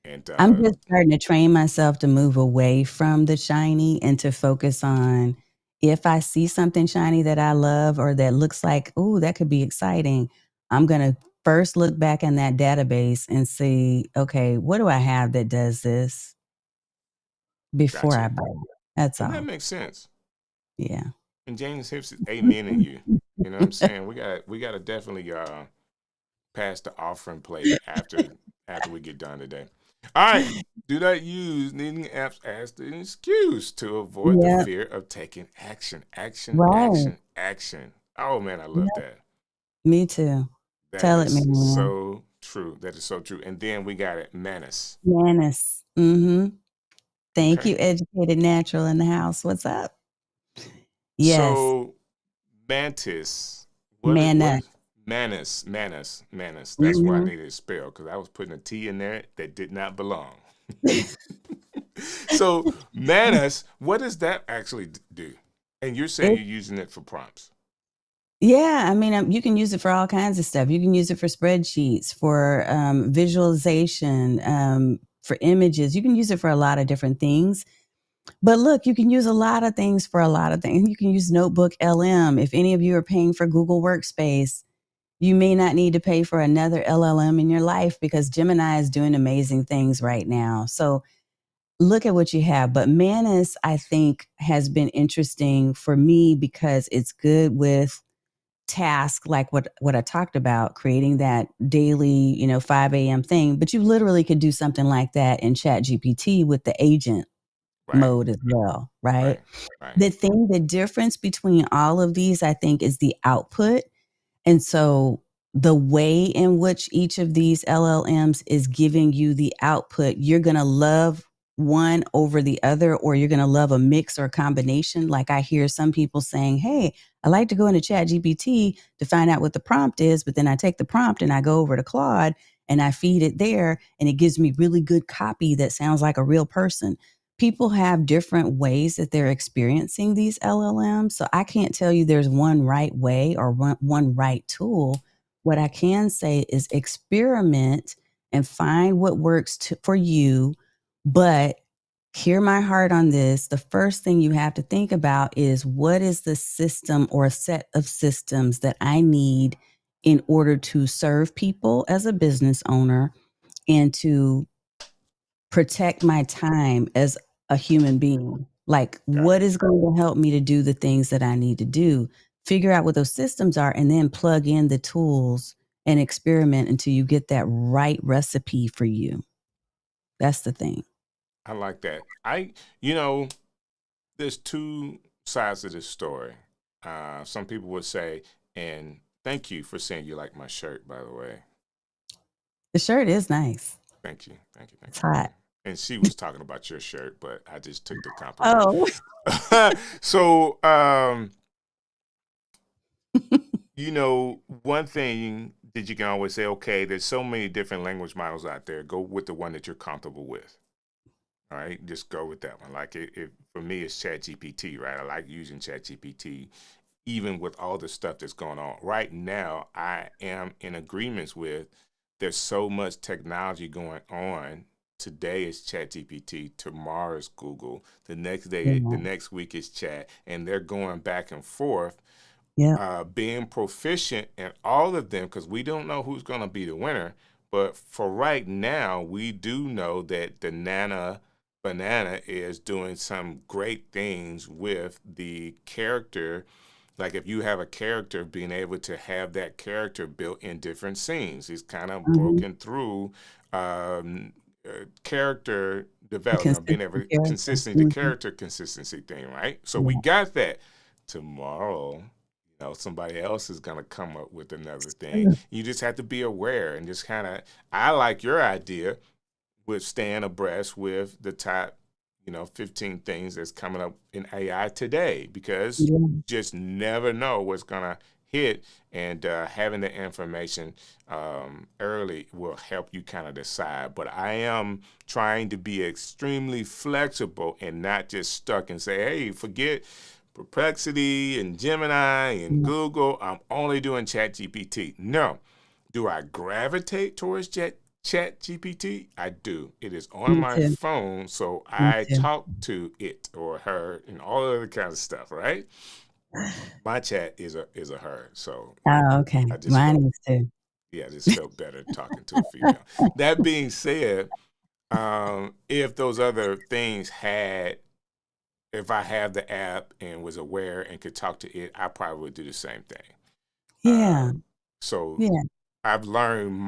And I'm just starting to train myself to move away from the shiny and to focus on if I see something shiny that I love or that looks like, oh, that could be exciting, I'm going to first look back in that database and see, okay, what do I have that does this before I gotcha. buy it? That's And that all. makes sense. Yeah. And James Hips is amen in you. You know what I'm saying? We gotta definitely pass the offering plate after we get done today. All right. Do not use needing apps as the excuse to avoid the Yep. fear of taking action. Action, Right. action, action. Oh man, I love Yep. that. Me too. That Tell it, is man. so true. That is so true. And then we got it, Manus. Manus. Mm-hmm. Thank Okay. you, Educated Natural in the house. What's up? Yes. So Mantis, what Manus. is Manus. That's why I Mm-hmm. needed to spell because I was putting a T in there that did not belong. So Manus, what does that actually do? And you're saying It, you're using it for prompts, yeah, I mean, you can use it for all kinds of stuff. You can use it for spreadsheets, for visualization, for images. You can use it for a lot of different things. But look, you can use a lot of things for a lot of things. You can use Notebook LM. If any of you are paying for Google Workspace, you may not need to pay for another LLM in your life because Gemini is doing amazing things right now. So look at what you have. But Manus, I think, has been interesting for me because it's good with task like what I talked about, creating that daily, 5 a.m. thing. But you literally could do something like that in Chat GPT with the agent right? mode as well, right? Right, right. The difference between all of these, I think, is the output. And so the way in which each of these LLMs is giving you the output, you're going to love one over the other, or you're going to love a mix or a combination. Like I hear some people saying, hey, I like to go into Chat GPT to find out what the prompt is, but then I take the prompt and I go over to Claude and I feed it there and it gives me really good copy that sounds like a real person. People have different ways that they're experiencing these LLMs. So I can't tell you there's one right way or one right tool. What I can say is experiment and find what works for you. But hear my heart on this. The first thing you have to think about is what is the system or set of systems that I need in order to serve people as a business owner and to protect my time as a human being. Like, Got what it. is going to help me to do the things that I need to do? Figure out what those systems are and then plug in the tools and experiment until you get that right recipe for you. That's the thing. I like that. There's two sides of this story. Some people would say, and thank you for saying you like my shirt, by the way. The shirt is nice. Thank you. Thank you. Thank It's you. Thank you. hot. And she was talking about your shirt, but I just took the compliment. Oh, So, one thing that you can always say, okay, there's so many different language models out there. Go with the one that you're comfortable with. All right, just go with that one. Like for me, it's ChatGPT, right? I like using ChatGPT, even with all the stuff that's going on right now. I am in agreements with. There's so much technology going on today is ChatGPT, tomorrow is Google, the next day, the Yeah. next week is Chat, and they're going back and forth, Yep. being proficient in all of them because we don't know who's going to be the winner. But for right now, we do know that the Nana Banana is doing some great things with the character. Like if you have a character, being able to have that character built in different scenes. He's kind of Mm-hmm. broken through character development, being able Consistent to character. consistency, the Mm-hmm. character consistency thing, right? So we Yeah. got that. Tomorrow, somebody else is going to come up with another thing. True. You just have to be aware and just kind of, I like your idea with staying abreast with the top, 15 things that's coming up in AI today because Yeah. you just never know what's going to hit. And having the information early will help you kind of decide. But I am trying to be extremely flexible and not just stuck and say, hey, forget Perplexity and Gemini and Yeah. Google. I'm only doing ChatGPT. No. Do I gravitate towards ChatGPT? I do. It is on Me my too. phone, so Me I too. talk to it or her and all other kinds of stuff, right? My chat is a her, so Oh, okay. I just felt Mine is too. yeah, I just felt better talking to a female. That being said, if those other things had if I have the app and was aware and could talk to it, I probably would do the same thing. Yeah. So Yeah. I've learned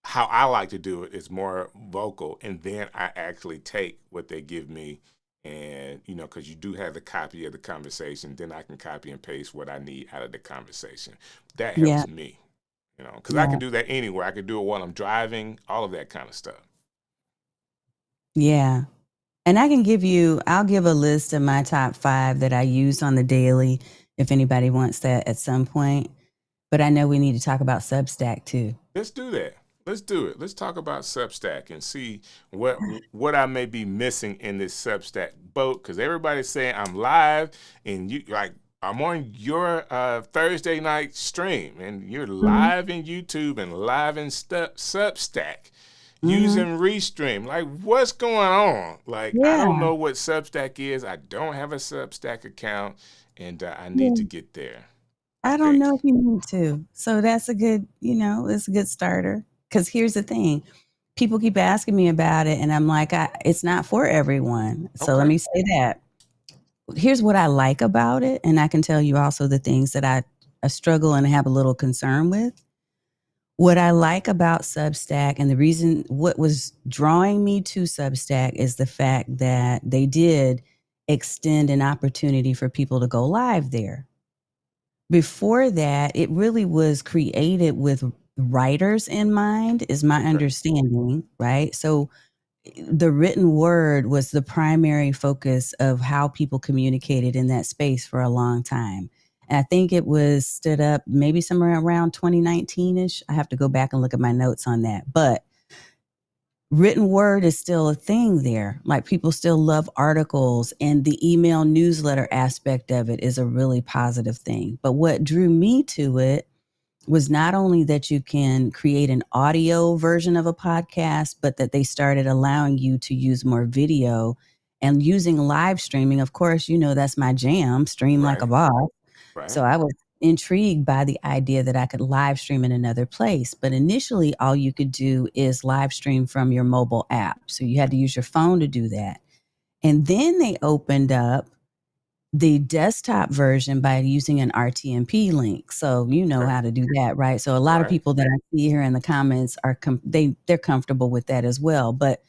how I like to do it is more vocal, and then I actually take what they give me, and because you do have the copy of the conversation, then I can copy and paste what I need out of the conversation. That Yeah. helps me, because I can Yeah. do that anywhere. I can do it while I'm driving, all of that kind of stuff. Yeah. And I'll give a list of my top 5 that I use on the daily if anybody wants that at some point. But I know we need to talk about Substack too. Let's do that. Let's do it. Let's talk about Substack and see what I may be missing in this Substack boat. Because everybody's saying I'm live, and I'm on your Thursday night stream, and you're Mhm. live in YouTube and live in Substack Mhm. using Restream. Like, what's going on? Like, I don't Yeah. know what Substack is. I don't have a Substack account, and I need to Yeah. get there. I I don't think. know if you need to. So that's a good, it's a good starter. Because here's the thing, people keep asking me about it, and I'm like, it's not for everyone. So let Okay. me say that. Here's what I like about it, and I can tell you also the things that I struggle and have a little concern with. What I like about Substack and the reason what was drawing me to Substack is the fact that they did extend an opportunity for people to go live there. Before that, it really was created with writers in mind, is my Okay. understanding, right? So the written word was the primary focus of how people communicated in that space for a long time. And I think it was stood up maybe somewhere around 2019-ish. I have to go back and look at my notes on that. But written word is still a thing there. Like people still love articles, and the email newsletter aspect of it is a really positive thing. But what drew me to it was not only that you can create an audio version of a podcast, but that they started allowing you to use more video and using live streaming. Of course, that's my jam, stream like a Right. boss. Right. So I was intrigued by the idea that I could live stream in another place. But initially, all you could do is live stream from your mobile app. So you had to use your phone to do that. And then they opened up the desktop version by using an RTMP link. So you know Okay. how to do that, right? So a lot of Right. people that I see here in the comments are they're comfortable with that as well. But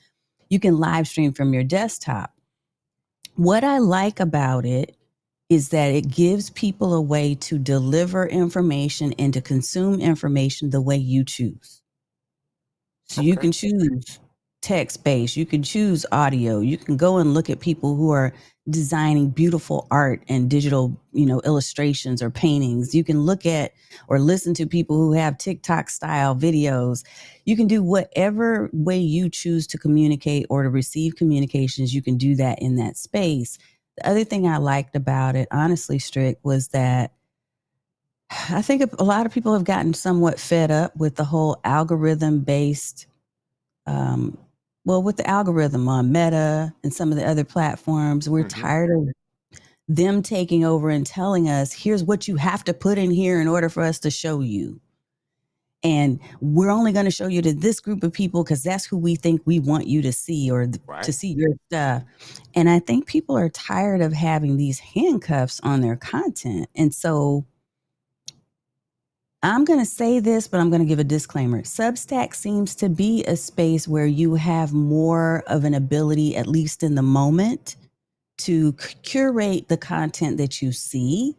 you can live stream from your desktop. What I like about it is that it gives people a way to deliver information and to consume information the way you choose. So you Okay. can choose text based, you can choose audio, you can go and look at people who are designing beautiful art and digital, illustrations or paintings. You can look at or listen to people who have TikTok style videos. You can do whatever way you choose to communicate or to receive communications. You can do that in that space. The other thing I liked about it, honestly, Strick, was that I think a lot of people have gotten somewhat fed up with the whole algorithm based well, with the algorithm on Meta and some of the other platforms, we're Mm-hmm. tired of them taking over and telling us, here's what you have to put in here in order for us to show you. And we're only going to show you to this group of people because that's who we think we want you to see or to Right. see your stuff. And I think people are tired of having these handcuffs on their content. And so I'm going to say this, but I'm going to give a disclaimer. Substack seems to be a space where you have more of an ability, at least in the moment, to curate the content that you see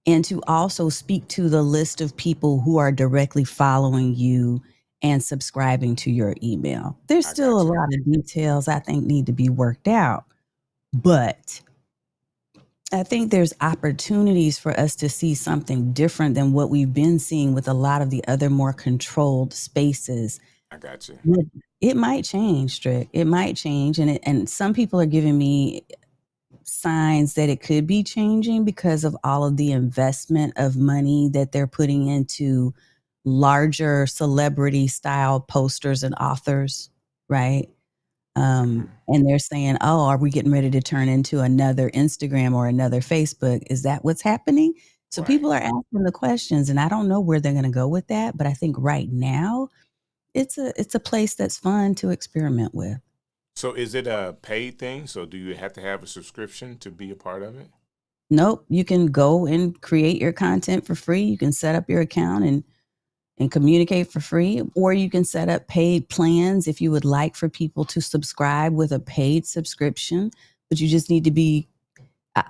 and to also speak to the list of people who are directly following you and subscribing to your email. There's I still a got you. lot of details I think need to be worked out, but I think there's opportunities for us to see something different than what we've been seeing with a lot of the other more controlled spaces. I got you. It might change, Strick. It might change, and some people are giving me signs that it could be changing because of all of the investment of money that they're putting into larger celebrity style posters and authors, right? Mm-hmm. And they're saying, oh, are we getting ready to turn into another Instagram or another Facebook? Is that what's happening? So Right. people are asking the questions, and I don't know where they're going to go with that. But I think right now it's a place that's fun to experiment with. So is it a paid thing? So do you have to have a subscription to be a part of it? Nope, you can go and create your content for free. You can set up your account and communicate for free, or you can set up paid plans if you would like for people to subscribe with a paid subscription. But you just need to be,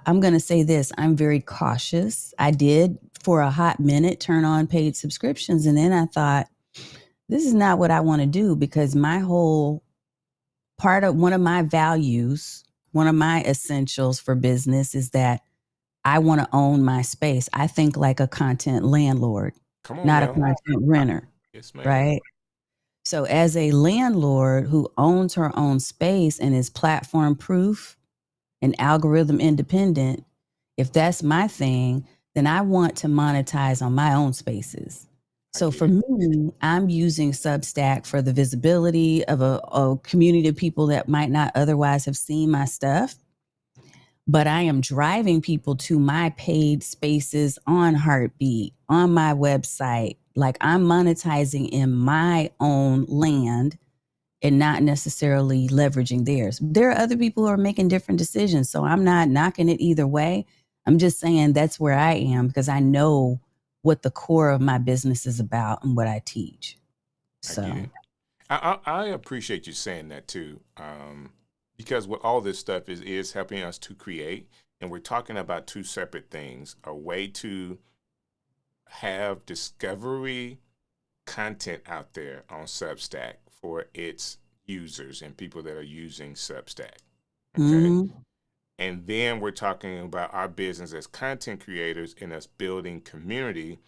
I'm going to say this, I'm very cautious. I did for a hot minute turn on paid subscriptions. And then I thought, this is not what I want to do because my whole part of one of my values, one of my essentials for business is that I want to own my space. I think like a content landlord, Come on not a now. content I, renter, yes, ma'am. right? So, as a landlord who owns her own space and is platform proof and algorithm independent, if that's my thing, then I want to monetize on my own spaces. I So get for it. me, I'm using Substack for the visibility of a community of people that might not otherwise have seen my stuff. But I am driving people to my paid spaces on Heartbeat, on my website. Like I'm monetizing in my own land and not necessarily leveraging theirs. There are other people who are making different decisions. So I'm not knocking it either way. I'm just saying that's where I am because I know what the core of my business is about and what I teach. I get So, it. I appreciate you saying that too, because what all this stuff is helping us to create, and we're talking about two separate things: a way to have discovery content out there on Substack for its users and people that are using Substack. Okay. mm-hmm. And then we're talking about our business as content creators and us building community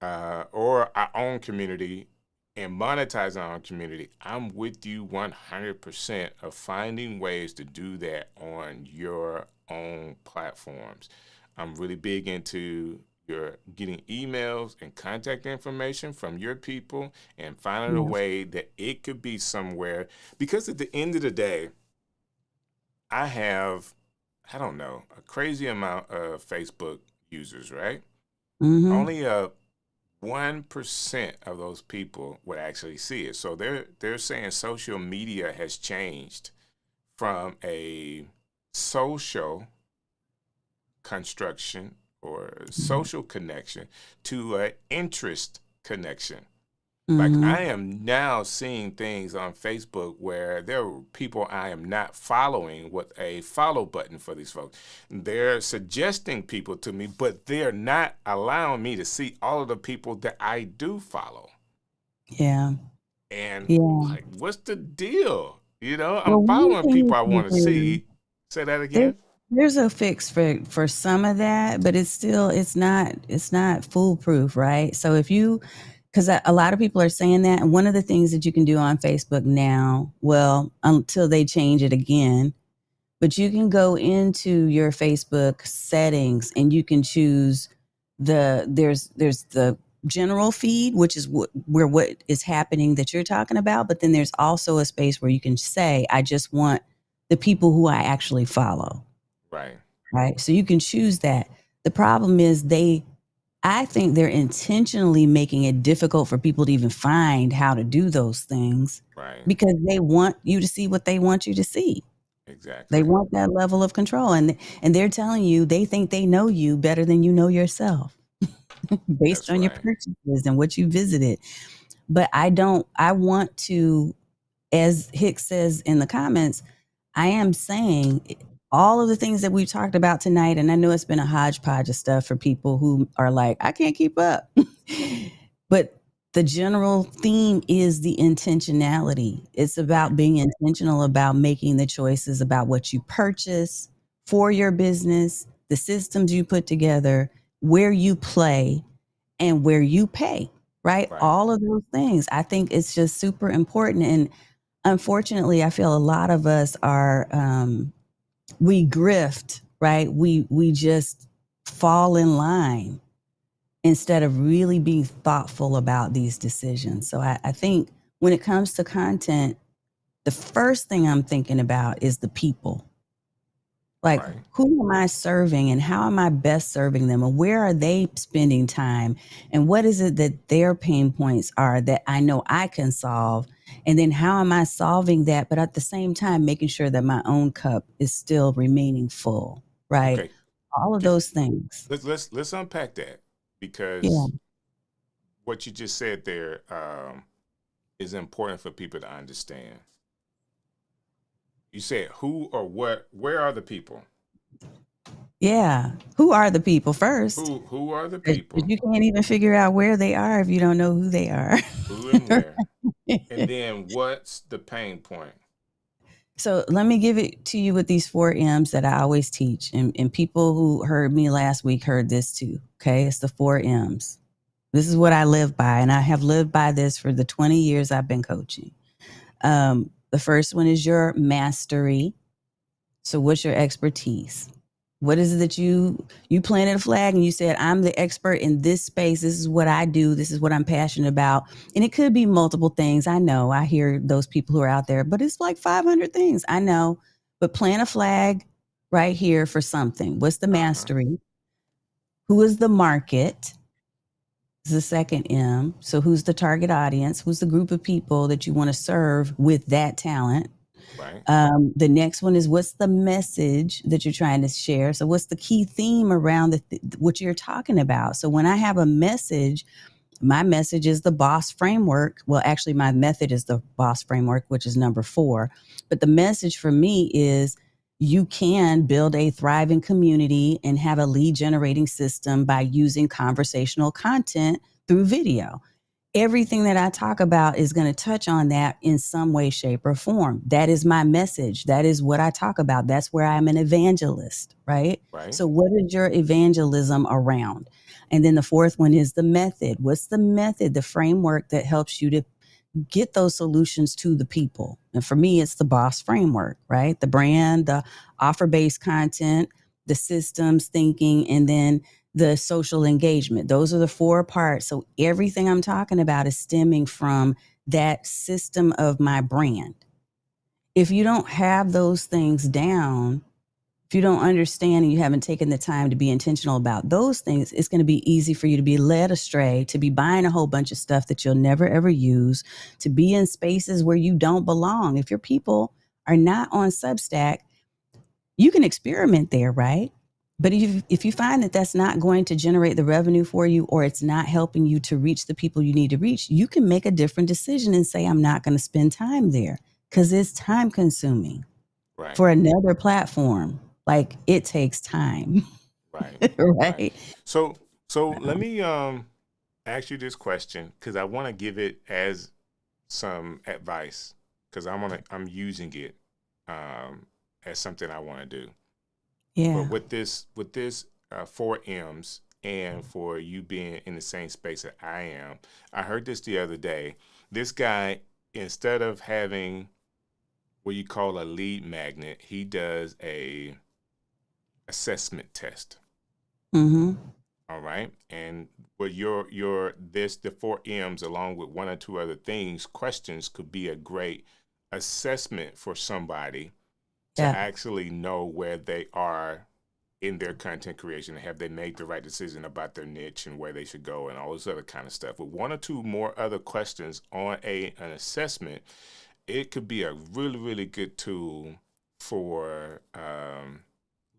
or our own community and monetizing our own community. I'm with you 100% of finding ways to do that on your own platforms. I'm really big into your getting emails and contact information from your people and finding a Yeah. way that it could be somewhere, because at the end of the day, I have, I don't know, a crazy amount of Facebook users, right? Mm-hmm. Only a 1% of those people would actually see it. So they're saying social media has changed from a social construction or social connection to an interest connection. Like Mm-hmm. I am now seeing things on Facebook where there are people I am not following with a follow button for these folks. They're suggesting people to me, but they're not allowing me to see all of the people that I do follow. Yeah. And Yeah. like, what's the deal? You know, I'm Well, one following thing you people I can want to do, see. Say that there, again. there's a fix for some of that, but it's not foolproof, right? So if you because a lot of people are saying that, and one of the things that you can do on Facebook now, well, until they change it again, but you can go into your Facebook settings and you can choose there's the general feed, which is where what is happening that you're talking about. But then there's also a space where you can say, I just want the people who I actually follow. Right. Right. So you can choose that. The problem is I think they're intentionally making it difficult for people to even find how to do those things Right. because they want you to see what they want you to see. They Exactly. want that level of control, and they're telling you they think they know you better than you know yourself based That's on your right. purchases and what you visited. But I don't. I want to, as Hicks says in the comments, I am saying all of the things that we've talked about tonight, and I know it's been a hodgepodge of stuff for people who are like, I can't keep up. But the general theme is the intentionality. It's Right. about being intentional about making the choices about what you purchase for your business, the systems you put together, where you play, and where you pay, right? Right. All of those things. I think it's just super important. And unfortunately, I feel a lot of us are we grift, right? We just fall in line instead of really being thoughtful about these decisions. So I think when it comes to content, the first thing I'm thinking about is the people. Like, Right. who am I serving and how am I best serving them? And where are they spending time? And what is it that their pain points are that I know I can solve? And then how am I solving that? But at the same time, making sure that my own cup is still remaining full, right? Okay. All of Can, those things. let's unpack that Yeah. because what you just said there is important for people to understand. You said who or what? Where are the people? Yeah. Who are the people first? Who are the 'Cause people? you can't even figure out where they are if you don't know who they are. Who and where? And then what's the pain point? So let me give it to you with these 4 M's that I always teach. And people who heard me last week heard this too. Okay. It's the 4 M's. This is what I live by. And I have lived by this for the 20 years I've been coaching. The first one is your mastery. So what's your expertise? What is it that you planted a flag and you said, I'm the expert in this space. This is what I do. This is what I'm passionate about. And it could be multiple things. I know. I hear those people who are out there, but it's like 500 things. I know. But plant a flag right here for something. What's the Uh huh. mastery? Who is the market? Is the second M. So who's the target audience? Who's the group of people that you want to serve with that talent? Right. The next one is what's the message that you're trying to share? So what's the key theme around what you're talking about? So when I have a message, my message is the boss framework. Well, actually, my method is the boss framework, which is number 4. But the message for me is you can build a thriving community and have a lead generating system by using conversational content through video. Everything that I talk about is going to touch on that in some way, shape, or form. That is my message. That is what I talk about. That's where I'm an evangelist, right? Right. So, what is your evangelism around? And then the fourth one is the method. What's the method, the framework that helps you to get those solutions to the people? And for me, it's the boss framework, right? The brand, the offer based content, the systems thinking, and then the social engagement. Those are the 4 parts. So everything I'm talking about is stemming from that system of my brand. If you don't have those things down, if you don't understand and you haven't taken the time to be intentional about those things, it's going to be easy for you to be led astray, to be buying a whole bunch of stuff that you'll never ever use, to be in spaces where you don't belong. If your people are not on Substack, you can experiment there, right? But if you find that that's not going to generate the revenue for you, or it's not helping you to reach the people you need to reach, you can make a different decision and say, I'm not going to spend time there because it's time consuming Right. for another platform. Like, it takes time, Right. Right. right? So let me ask you this question because I want to give it as some advice because I'm using it as something I want to do. But Yeah. with this 4 M's and for you being in the same space that I am, I heard this the other day. This guy, instead of having what you call a lead magnet, he does a assessment test. Mm-hmm. All right. And with the four M's along with one or two other things, questions could be a great assessment for somebody to Yeah. actually know where they are in their content creation. Have they made the right decision about their niche and where they should go and all this other kind of stuff? With one or two more other questions on an assessment, it could be a really, really good tool for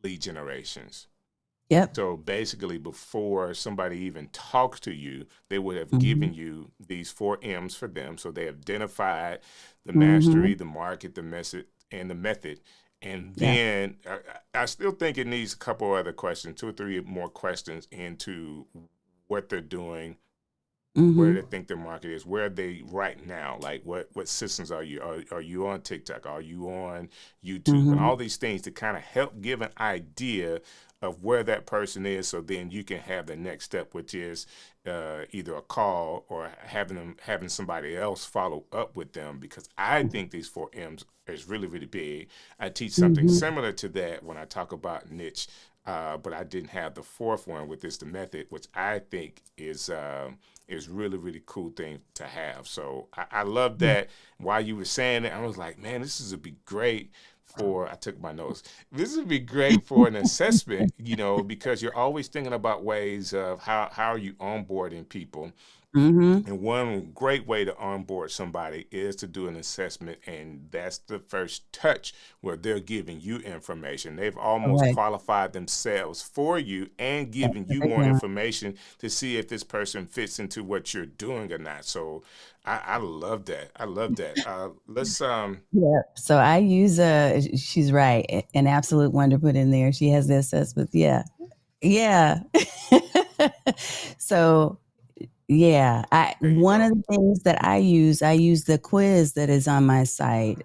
lead generations. Yep. So basically, before somebody even talks to you, they would have Mm-hmm. given you these four M's for them. So they have identified the Mm-hmm. mastery, the market, the message, and the method. And Yeah. then I still think it needs a couple other questions, two or three more questions into what they're doing, where Mm-hmm. they think their market is, where are they right now, like what systems are you, are you on TikTok, are you on YouTube, and Mm-hmm. all these things to kind of help give an idea of where that person is, so then you can have the next step, which is either a call or having somebody else follow up with them, because I think these four M's is really, really big. I teach something Mm-hmm. similar to that when I talk about niche, but I didn't have the fourth one, with this the method, which I think is really, really cool thing to have. So I love Yeah. that. While you were saying it, I was like, man, this is would be great for. I took my notes. This would be great for an assessment, because you're always thinking about ways of how are you onboarding people. Mm-hmm. And one great way to onboard somebody is to do an assessment, and that's the first touch where they're giving you information. They've almost Correct. qualified themselves for you and That's giving what you they're more doing. information to see if this person fits into what you're doing or not. So I love that. I love that. Let's Yeah. So I use she's right. An absolute one to put in there. She has the assessment. Yeah. Yeah. So yeah, I there you one go. of the things that I use the quiz that is on my site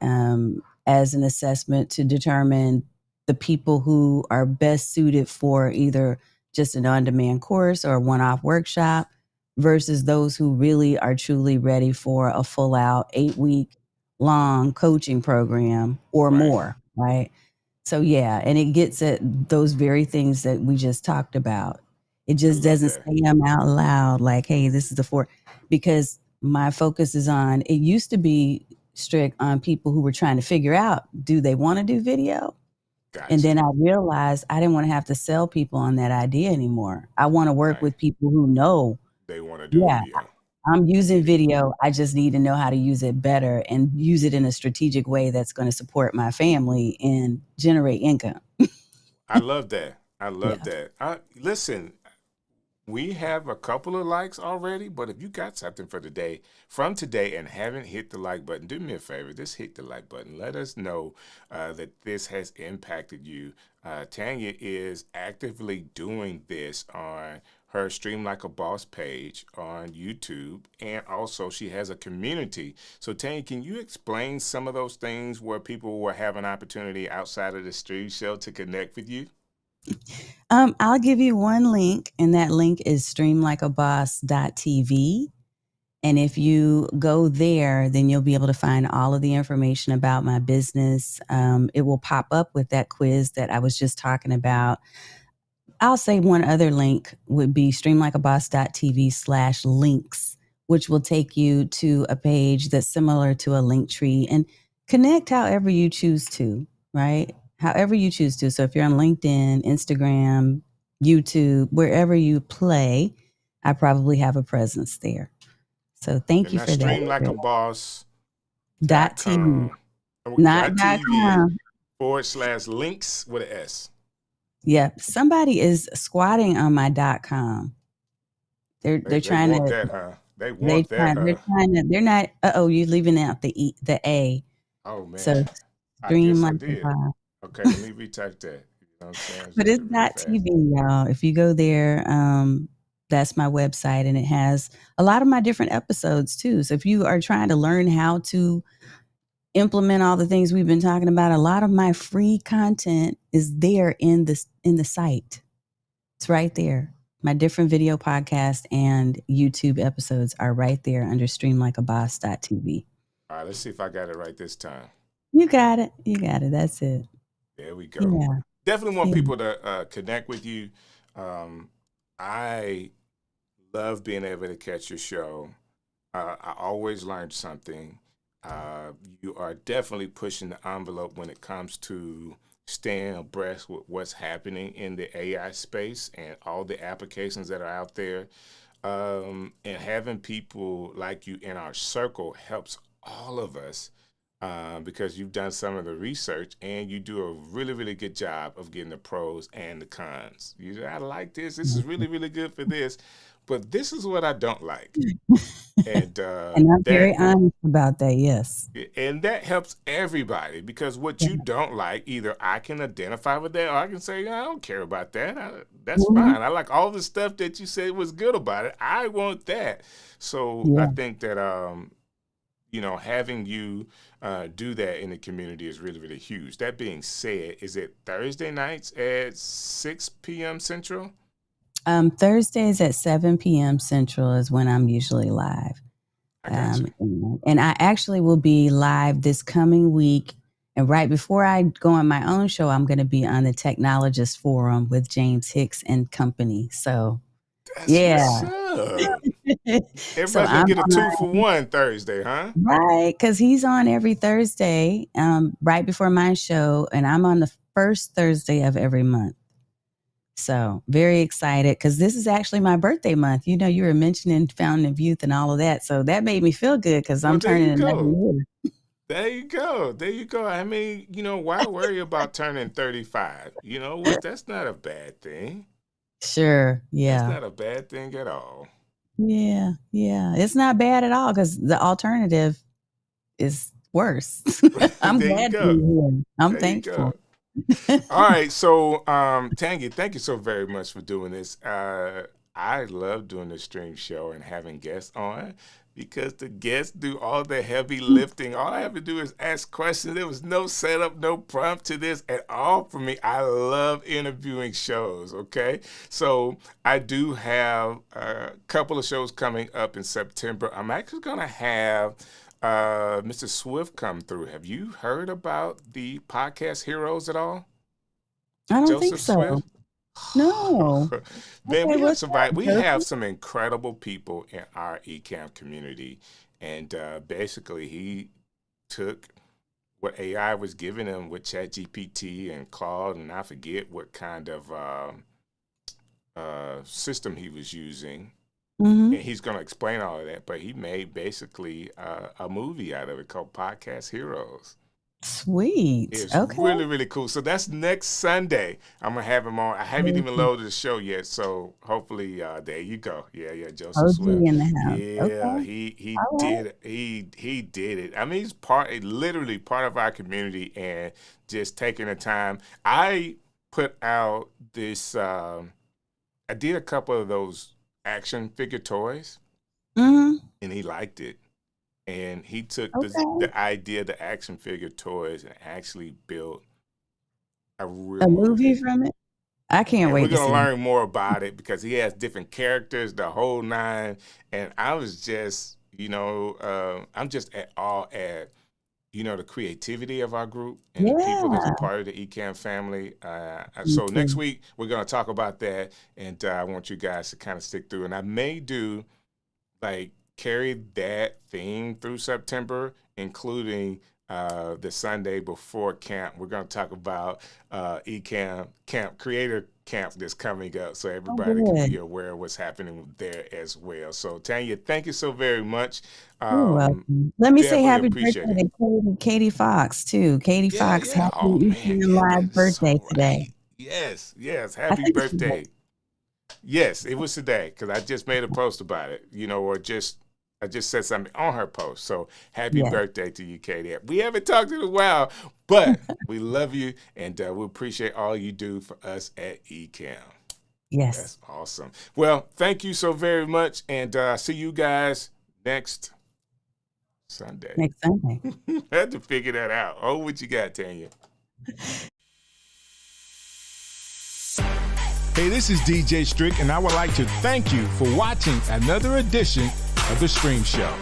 as an assessment to determine the people who are best suited for either just an on-demand course or a one-off workshop versus those who really are truly ready for a full-out 8-week long coaching program or Right. more, right? So yeah, and it gets at those very things that we just talked about. It I just love doesn't that. say them out loud like, hey, this is the four, because my focus is on, it used to be strict on people who were trying to figure out, do they want to do video? And Gotcha. then I realized I didn't want to have to sell people on that idea anymore. I want to work Right. with people who know, They want to do yeah, video. I'm I using get it. video. I just need to know how to use it better and use it in a strategic way that's going to support my family and generate income. I love that. I love Yeah. that. Listen, we have a couple of likes already, but if you got something for today from today and haven't hit the like button, do me a favor, just hit the like button. Let us know that this has impacted you. Tanya is actively doing this on her Stream Like a Boss page on YouTube, and also she has a community. So, Tanya, can you explain some of those things where people will have an opportunity outside of the stream show to connect with you? I'll give you one link, and that link is streamlikeaboss.tv. And if you go there, then you'll be able to find all of the information about my business. It will pop up with that quiz that I was just talking about. I'll say one other link would be streamlikeaboss.tv/links, which will take you to a page that's similar to a link tree and connect however you choose to, right? However you choose to. So if you're on LinkedIn, Instagram, YouTube, wherever you play, I probably have a presence there. So thank And you that's for that. streamlikeaboss.com. .tv, not .tv .com. /links with an S. Yep. Somebody is squatting on my .com. They're They trying want to that, huh? They want that, they're huh? trying to they're not you're leaving out the A. Oh So man, I stream guess I like a did. boss. Okay, let me retype that. You know what I'm saying? I But did it's it really fast. .tv, y'all. If you go there, that's my website, and it has a lot of my different episodes too. So if you are trying to learn how to implement all the things we've been talking about, a lot of my free content is there in the site. It's right there. My different video podcast and YouTube episodes are right there under streamlikeaboss.tv. All right, let's see if I got it right this time. You got it. You got it. That's it. There we go. Yeah. Definitely want Yeah. people to connect with you. Um, I love being able to catch your show. I always learn something. You are definitely pushing the envelope when it comes to staying abreast with what's happening in the AI space and all the applications that are out there. And having people like you in our circle helps all of us because you've done some of the research and you do a really, really good job of getting the pros and the cons. You say, I like this. This is really, really good for this, but this is what I don't like. And And I'm very honest about that, yes. and that helps everybody because what you don't like, either I can identify with that or I can say, I don't care about that. That's fine. I like all the stuff that you said was good about it. I want that. So I think that, having you do that in the community is really, really huge. That being said, is it Thursday nights at 6 p.m. Central? Thursdays at 7 p.m. Central is when I'm usually live. I got you. And I actually will be live this coming week. And right before I go on my own show, I'm going to be on the Technologist Forum with James Hicks and company. So, that's what's up. Everybody's going to get a 2-for-1 Thursday, huh? Right, because he's on every Thursday right before my show, and I'm on the first Thursday of every month. So very excited because this is actually my birthday month. You know, you were mentioning Fountain of Youth and all of that. So that made me feel good because I'm turning another year. There you go. There you go. I mean, why worry about turning 35? You know what? That's not a bad thing. Sure. Yeah. That's not a bad thing at all. Yeah. Yeah. It's not bad at all because the alternative is worse. I'm glad to be here. I'm thankful. All right, so Tanya, thank you so very much for doing this. I love doing the stream show and having guests on because the guests do all the heavy lifting. All I have to do is ask questions. There was no setup, no prompt to this at all for me. I love interviewing shows, okay? So I do have a couple of shows coming up in September. I'm actually going to have Mr. Swift come through. Have you heard about the podcast Heroes at all? I don't think so. Swift? No. Man, we have some incredible people in our Ecamm community. And basically he took what AI was giving him with ChatGPT and Claude, and I forget what kind of system he was using. And he's going to explain all of that, but he made basically a movie out of it called Podcast Heroes. Sweet. It's really, really cool. So that's next Sunday. I'm going to have him on. I haven't even loaded the show yet, so hopefully there you go. Yeah, Joseph Swift. In the house. Yeah, he did it. He did it. I mean, he's literally part of our community and just taking the time. I put out this, I did a couple of those action figure toys, and he liked it, and he took the idea of the action figure toys and actually built a movie from it. I can't wait. We're gonna learn more about it because he has different characters, the whole nine, and I was just, I'm just at awe at the creativity of our group and the people that's a part of the Ecamm family. So next week, we're going to talk about that, and I want you guys to kind of stick through. And I may do, carry that theme through September, including the Sunday before camp. We're going to talk about Ecamm Camp, Creator Camp that's coming up, so everybody can be aware of what's happening there as well. So, Tanya, thank you so very much. You're welcome. Let me say happy birthday to Katie Fox, too. Katie Fox, happy live birthday today. Yes, happy birthday. Yes, it was today because I just made a post about it, I just said something on her post. So happy birthday to you, Katie. We haven't talked in a while, but we love you, and we appreciate all you do for us at Ecamm. Yes. That's awesome. Well, thank you so very much, and see you guys next Sunday. I had to figure that out. Oh, what you got, Tanya? Hey, this is DJ Strick, and I would like to thank you for watching another edition of The Stream Show.